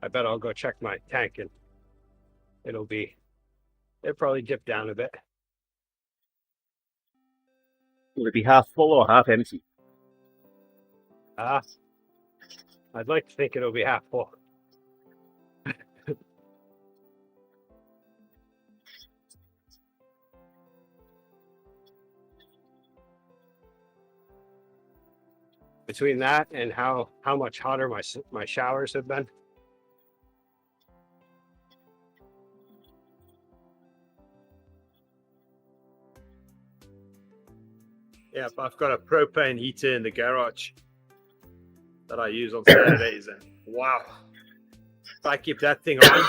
I bet I'll go check my tank and it'll probably dip down a bit. Will it be half full or half empty? I'd like to think it'll be half full. Between that and how much hotter my showers have been. Yep, I've got a propane heater in the garage that I use on Saturdays, and wow, if I keep that thing on,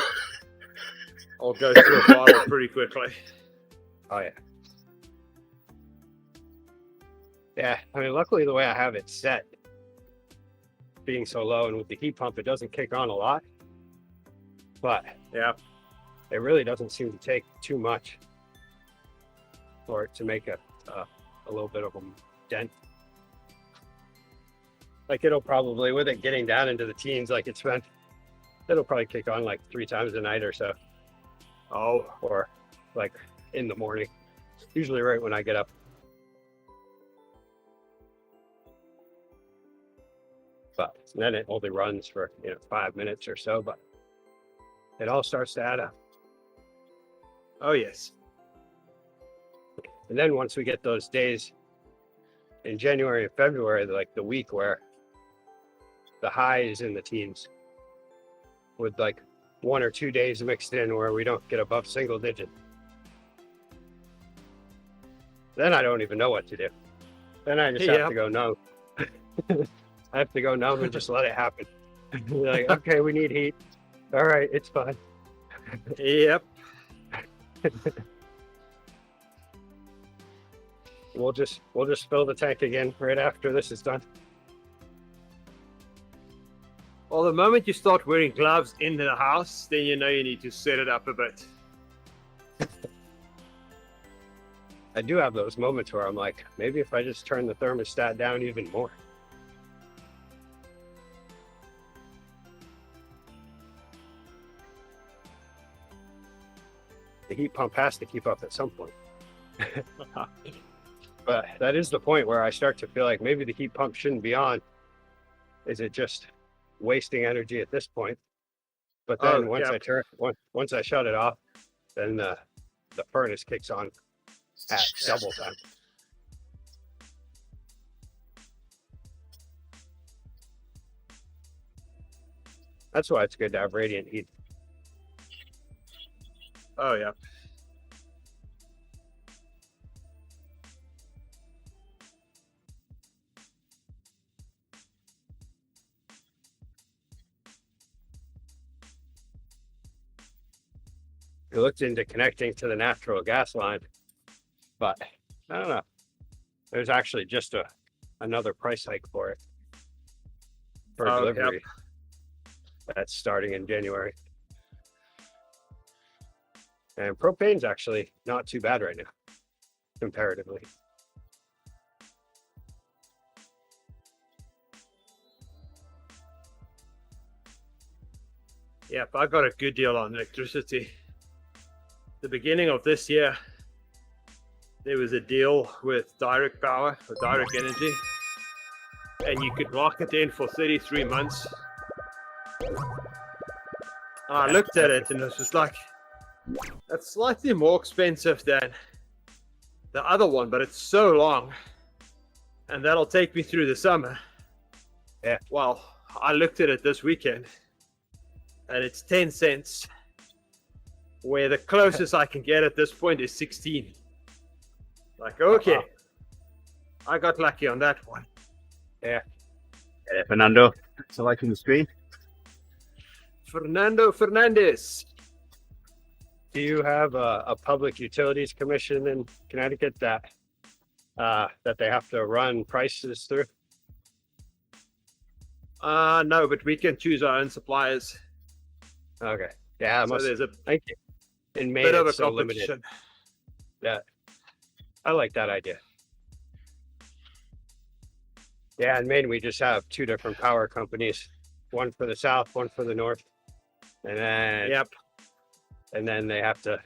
I'll go through a bottle pretty quickly. Oh yeah. Yeah, I mean, luckily the way I have it set, being so low, and with the heat pump, it doesn't kick on a lot. But Yeah, it really doesn't seem to take too much for it to make a little bit of a dent. Like it'll probably, with it getting down into the teens like it's been, it'll probably kick on like 3 times a night or so. oh, Or like in the morning, usually right when I get up. But then it only runs for 5 minutes or so, but it all starts to add up. oh yes. And then once we get those days in January and February, like the week where the high is in the teens with like 1 or 2 days mixed in where we don't get above single digit. Then I don't even know what to do. Then I just have to go numb. I have to go numb and just let it happen. Like, okay, we need heat. All right, it's fine. Yep. We'll just fill the tank again right after this is done. Well, the moment you start wearing gloves in the house, then you know you need to set it up a bit. I do have those moments where I'm like, maybe if I just turn the thermostat down even more. The heat pump has to keep up at some point. But that is the point where I start to feel like maybe the heat pump shouldn't be on. Is it just wasting energy at this point? But then once I shut it off, then the furnace kicks on at double time. That's why it's good to have radiant heat. Oh, yeah. We looked into connecting to the natural gas line, but I don't know. There's actually just another price hike for it for delivery. Yep. That's starting in January. And propane's actually not too bad right now, comparatively. Yep, I got a good deal on electricity. The beginning of this year, there was a deal with Direct Power or Direct Energy, and you could lock it in for 33 months. And I looked at it and it was just like, that's slightly more expensive than the other one, but it's so long, and that'll take me through the summer. Yeah. Well, I looked at it this weekend, and it's 10 cents. Where the closest I can get at this point is 16. Like, okay, I got lucky on that one. Yeah. Fernando, so liking the screen. Fernando Fernandez. Do you have a public utilities commission in Connecticut that they have to run prices through? No, but we can choose our own suppliers. Okay. Yeah, so there's a thank you. In Maine, bit of a it's so competition. Limited. Yeah, I like that idea. Yeah, in Maine, we just have 2 different power companies, one for the south, one for the north. And then, and then they have to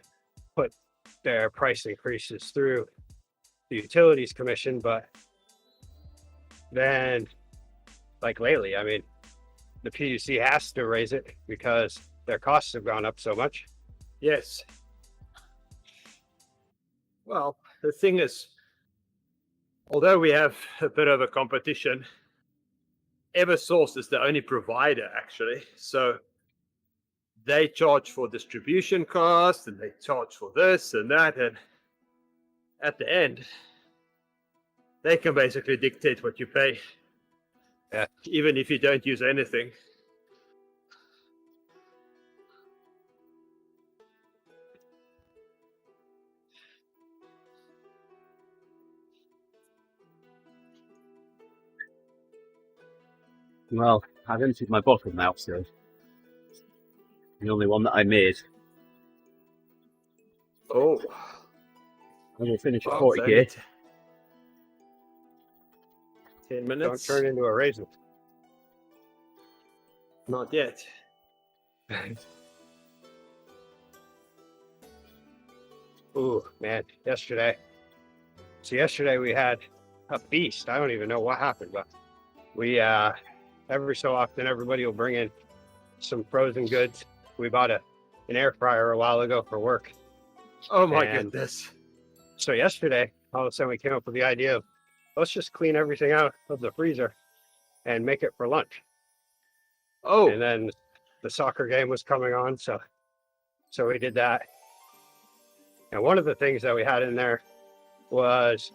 put their price increases through the utilities commission. But then, like lately, I mean, the PUC has to raise it because their costs have gone up so much. Yes. Well, the thing is, although we have a bit of a competition, Eversource is the only provider actually. So they charge for distribution costs and they charge for this and that. And at the end, they can basically dictate what you pay. Yeah. Even if you don't use anything. Well, I've emptied my bottle now, so the only one that I made. Oh. I will finish at 40k. 10 minutes. Don't turn into a raisin. Not yet. Ooh, man, yesterday. So yesterday we had a feast. I don't even know what happened, but we, every so often, everybody will bring in some frozen goods. We bought an air fryer a while ago for work. Oh my goodness. So yesterday, all of a sudden we came up with the idea of, let's just clean everything out of the freezer and make it for lunch. Oh. And then the soccer game was coming on, so we did that. And one of the things that we had in there was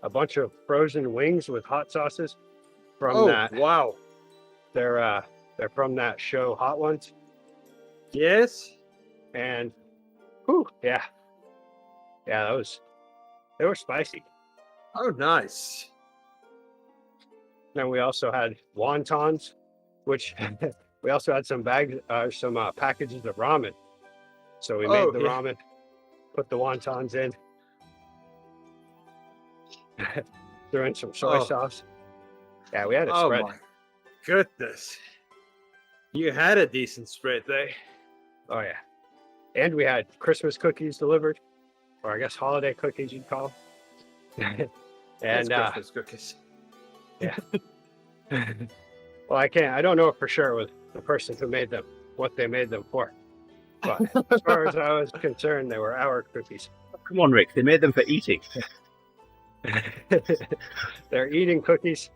a bunch of frozen wings with hot sauces from that. Wow. They're from that show Hot Ones. Yes. And whew, yeah, they were spicy. Oh, nice. Then we also had wontons, which we also had some bags, some packages of ramen. So we made the ramen, put the wontons in, threw in some soy sauce. Yeah, we had a spread. My goodness. You had a decent spread there. Oh yeah, and we had Christmas cookies delivered, or I guess holiday cookies you'd call them. And Christmas cookies. Yeah. Well, I don't know for sure with the person who made them, what they made them for. But as far as I was concerned, they were our cookies. Come on, Rick. They made them for eating. They're eating cookies.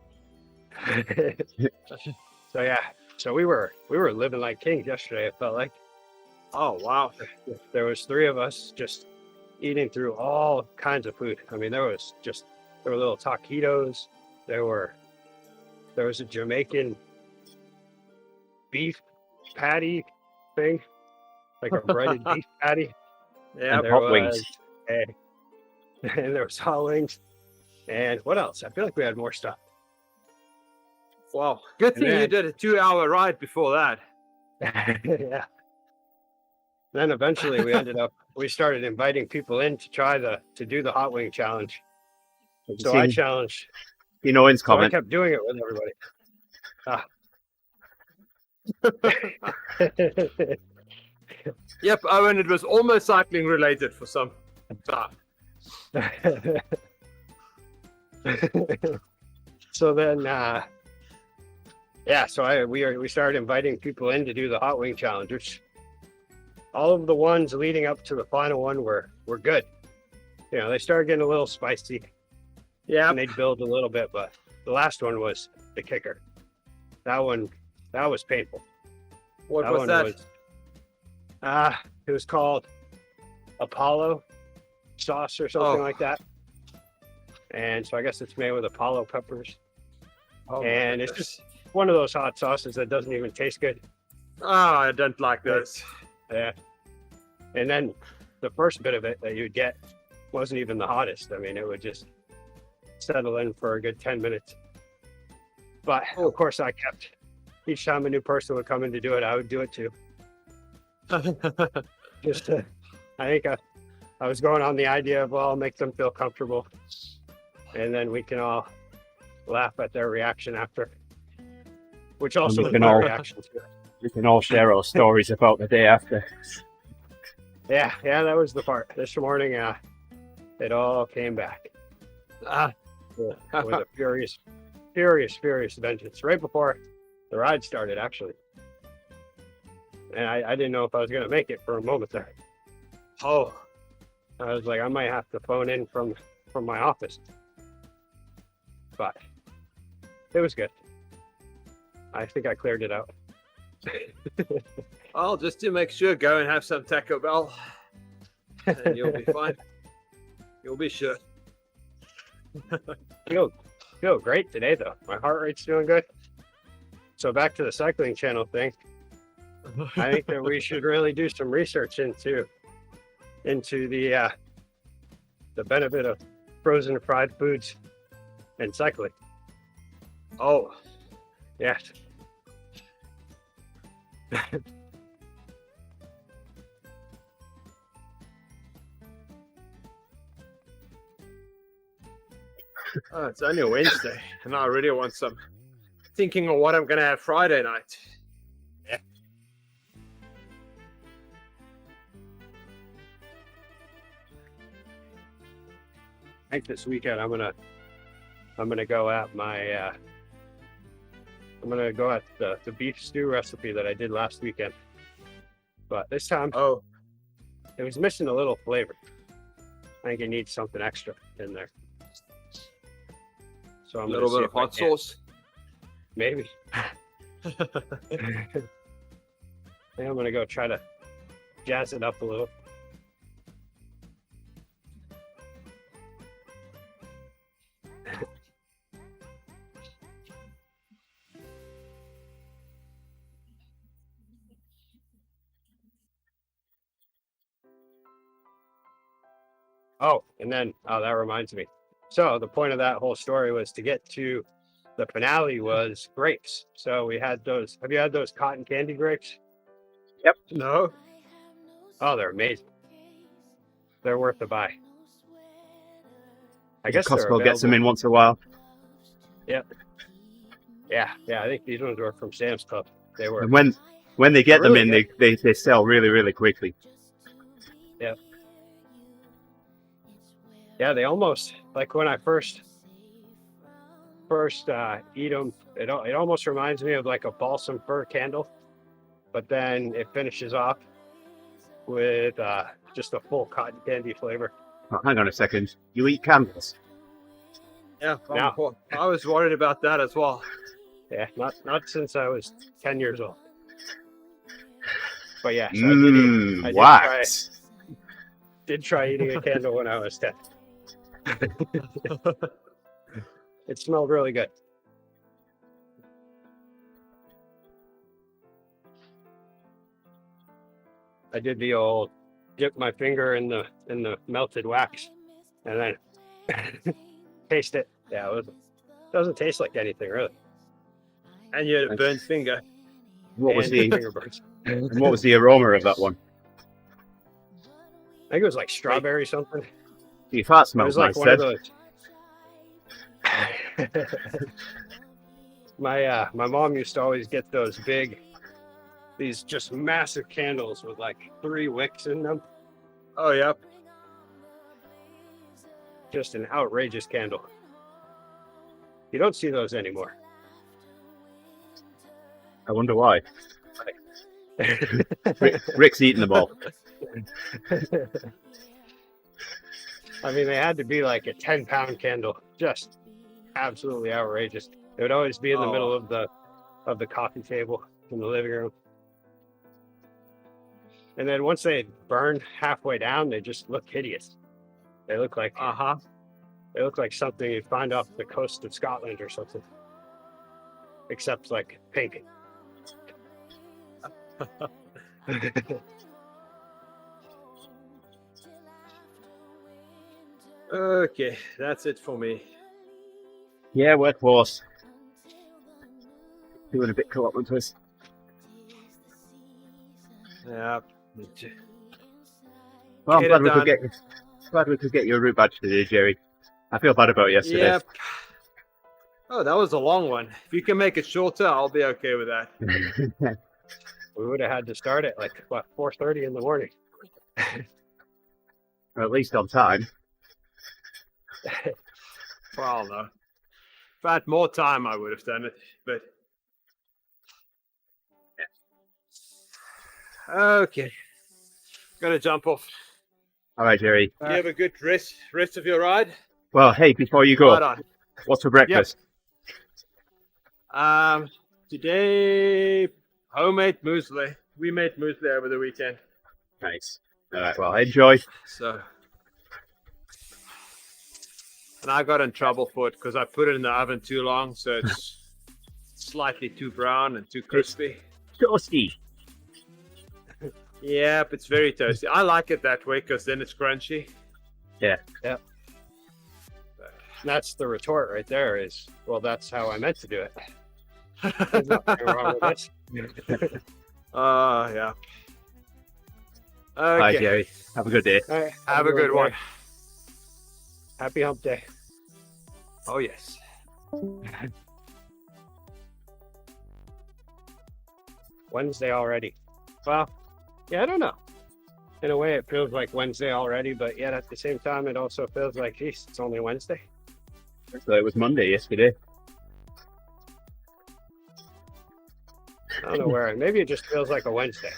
So yeah, so we were living like kings yesterday. It felt like. Oh wow. There was 3 of us just eating through all kinds of food. I mean, there were little taquitos. There was a Jamaican beef patty thing, like a breaded beef patty. Yeah, and hot wings. And there was hot wings. And what else? I feel like we had more stuff. Wow. Good thing you did a 2-hour ride before that. Yeah. Then eventually we started inviting people in to do the hot wing challenge. So I challenged. Owen's So I comment. kept doing it with everybody. Yep, Owen, it was almost cycling related for some time. So then, we started inviting people in to do the hot wing challenge, which all of the ones leading up to the final one were good. You know, they started getting a little spicy. Yeah, and they'd build a little bit, but the last one was the kicker. That was painful. What was that? It was called Apollo sauce or something like that. And so I guess it's made with Apollo peppers. And it's just one of those hot sauces that doesn't even taste good. Oh, I don't like those. Yeah. And then the first bit of it that you'd get wasn't even the hottest. I mean, it would just settle in for a good 10 minutes. But of course, each time a new person would come in to do it, I would do it too. Just to, I think I was going on the idea of, well, I'll make them feel comfortable. And then we can all laugh at their reaction after. Which also was my reaction to it. We can all share our stories about the day after. Yeah, that was the part. This morning, it all came back. With a furious vengeance right before the ride started, actually. And I didn't know if I was going to make it for a moment there. Oh, I was like, I might have to phone in from my office. But it was good. I think I cleared it out. well, just to make sure, go and have some Taco Bell, and you'll be fine. You'll be sure. Feel great today though. My heart rate's doing good. So back to the cycling channel thing. I think that we should really do some research into the benefit of frozen fried foods and cycling. Oh, yes. Oh, it's only a Wednesday, and I really want some. Thinking of what I'm going to have Friday night. Yeah. I think this weekend I'm gonna go at the beef stew recipe that I did last weekend. But this time, it was missing a little flavor. I think it needs something extra in there. So I'm a little bit of hot sauce. Maybe. think I'm gonna go try to jazz it up a little. Oh, and then, that reminds me. So the point of that whole story was to get to the finale was grapes. So we had those. Have you had those cotton candy grapes? No. Oh, they're amazing. They're worth the buy. I guess they're Costco gets them available. in once in a while. Yeah, I think these ones were from Sam's Club. They were. And when they get They're them really in, they sell really, really quickly. Yeah, they almost like when I first eat them. It almost reminds me of like a balsam fir candle, but then it finishes off with just a full cotton candy flavor. Oh, hang on a second. You eat candles? Yeah. No. I was worried about that as well. Yeah, not since I was 10 years old. But yeah, so I Wax. did try eating a candle when I was 10. It smelled really good. I did the old dip my finger in the melted wax and then taste it. Yeah, it doesn't taste like anything really. And you had a burnt finger. What was And the finger burns. and what was the aroma of that one? I think it was like strawberry something. Your fart It smells was like nice, one of Ted. those. My mom used to always get these just massive candles with like 3 wicks in them. Oh, yep. Just an outrageous candle. You don't see those anymore. I wonder why. Rick's eating them all. I mean, they had to be like a 10-pound candle. Just absolutely outrageous. It would always be in the middle of the coffee table in the living room. And then once they burn halfway down, they just look hideous. They look like they look like something you'd find off the coast of Scotland or something. Except like pink. Okay, that's it for me. Yeah, we're close. Doing a bit kilometers. Yeah. Well, I'm Get glad it we could done. glad we could get your route badge today, Gerrie. I feel bad about yesterday. Yep. Oh, that was a long one. If you can make it shorter, I'll be okay with that. We would have had to start at like 4:30 in the morning. Or at least on time. Well, no. If I had more time, I would have done it. But okay, gotta jump off. All right, Gerrie. You have a good rest of your ride. Well, hey, before you go, Right on. what's for breakfast? Today homemade muesli. We made muesli over the weekend. Nice. All right, well, enjoy. So, and I got in trouble for it because I put it in the oven too long, so it's slightly too brown and too crispy. Toasty. Yep, it's very toasty. I like it that way because then it's crunchy. Yeah. Yep. That's the retort right there is, well, that's how I meant to do it. There's nothing wrong with this. Yeah. Okay. Bye, Gerrie. Have a good day. All right, Have a good one. Happy hump day. Oh, yes. Wednesday already. Well, yeah, I don't know. In a way, it feels like Wednesday already, but yet at the same time, it also feels like, geez, it's only Wednesday. So it was Monday yesterday. I don't know where. Maybe it just feels like a Wednesday.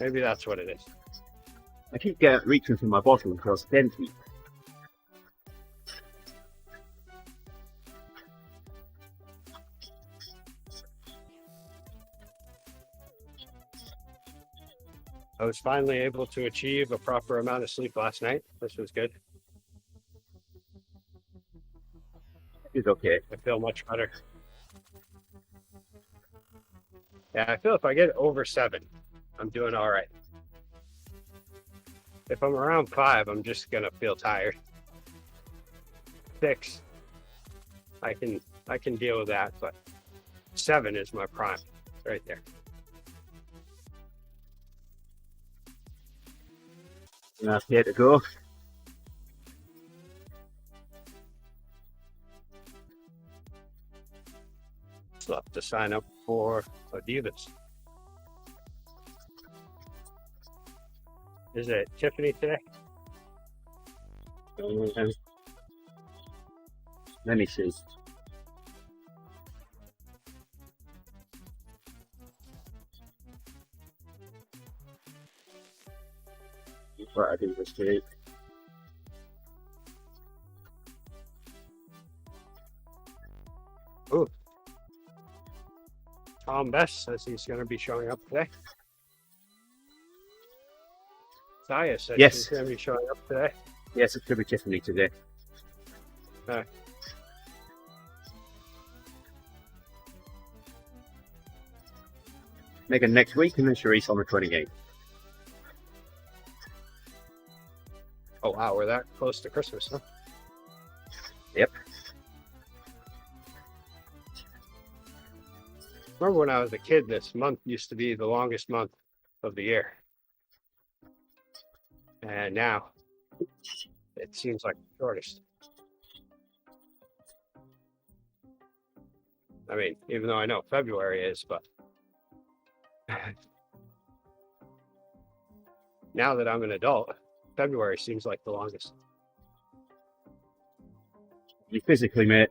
Maybe that's what it is. I keep reaching for my bottle because it's empty. I was finally able to achieve a proper amount of sleep last night. This was good. It's okay. I feel much better. Yeah, I feel if I get over 7, I'm doing all right. If I'm around 5, I'm just gonna feel tired. 6, I can deal with that, but 7 is my prime, right there. That's here to go. Still have to sign up for Adidas. Is it Tiffany today? Let me see. What I do this week. Ooh. Tom Best says he's going to be showing up today. Saya said Yes. she's going to be showing up today. Yes, it should be Tiffany today. Megan next week and then Charisse on the 28th. Oh, wow. We're that close to Christmas, huh? Yep. Remember when I was a kid, this month used to be the longest month of the year. And now it seems like the shortest. I mean, even though I know February is, but now that I'm an adult, February seems like the longest. You physically, mate.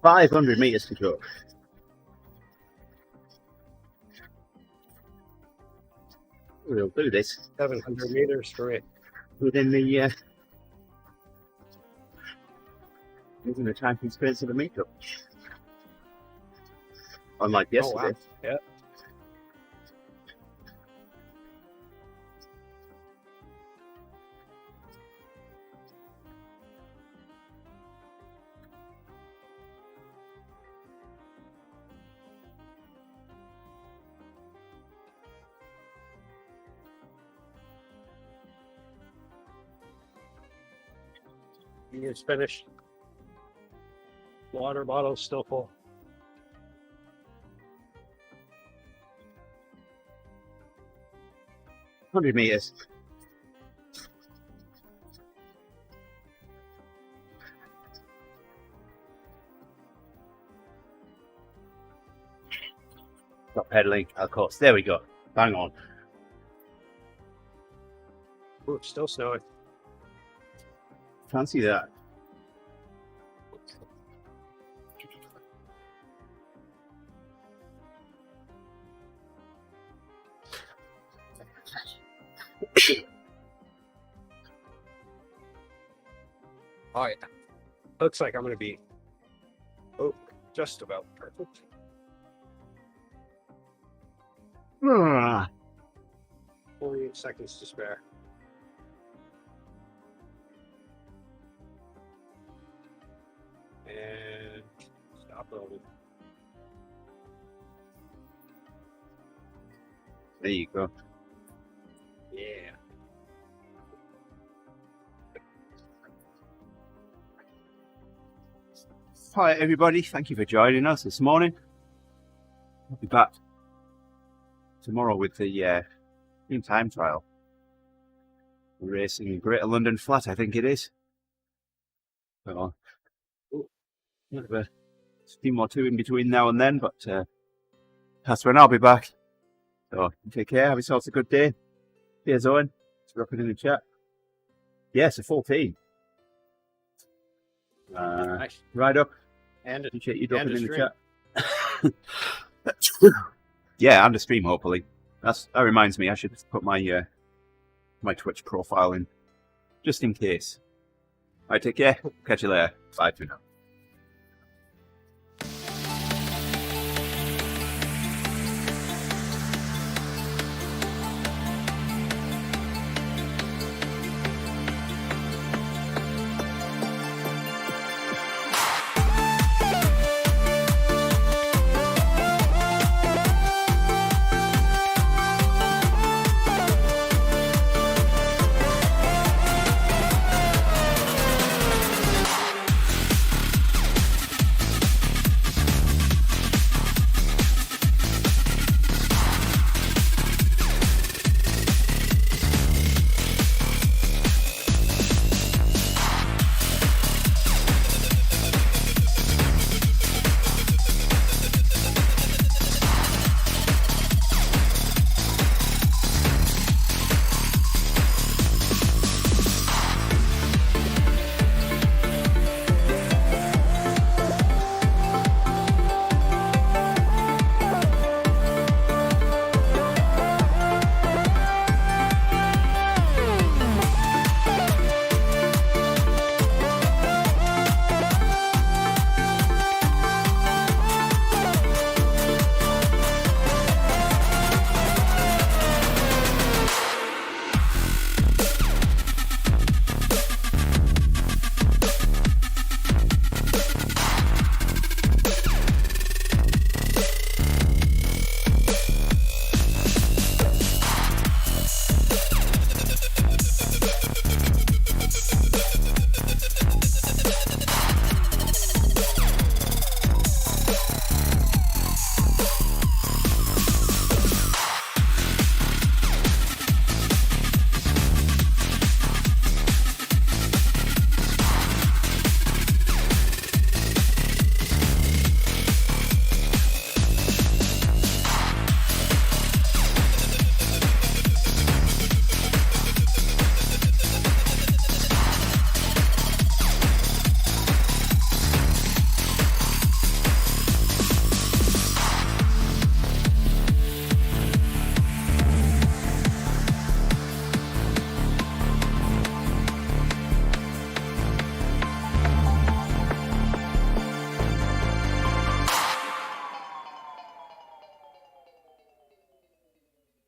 $500 meters to go. We'll do this 700 meters for me. within the time constraints of the meetup. Unlike yesterday. Oh, wow. Yeah. It's finished. Water bottle's still full. $100 meters. Stop pedaling, of course. There we go. Bang on. Ooh, it's still snowing. Fancy that. Oh, yeah. Looks like I'm going to be just about perfect. 48 seconds to spare. And stop rolling. There you go. Yeah. Hi everybody, thank you for joining us this morning. I'll be back tomorrow with the team time trial. We're racing Greater London Flat, I think it is. So, bit of a team or two in between now and then, but that's when I'll be back. So take care, have yourselves a good day. Here's Owen, dropping in the chat. Yes, a full team. Nice. Right up. And Appreciate you dropping and a in the chat. Yeah, and a stream hopefully. That reminds me, I should put my my Twitch profile in, just in case. All right, take care. Catch you later. Bye for now.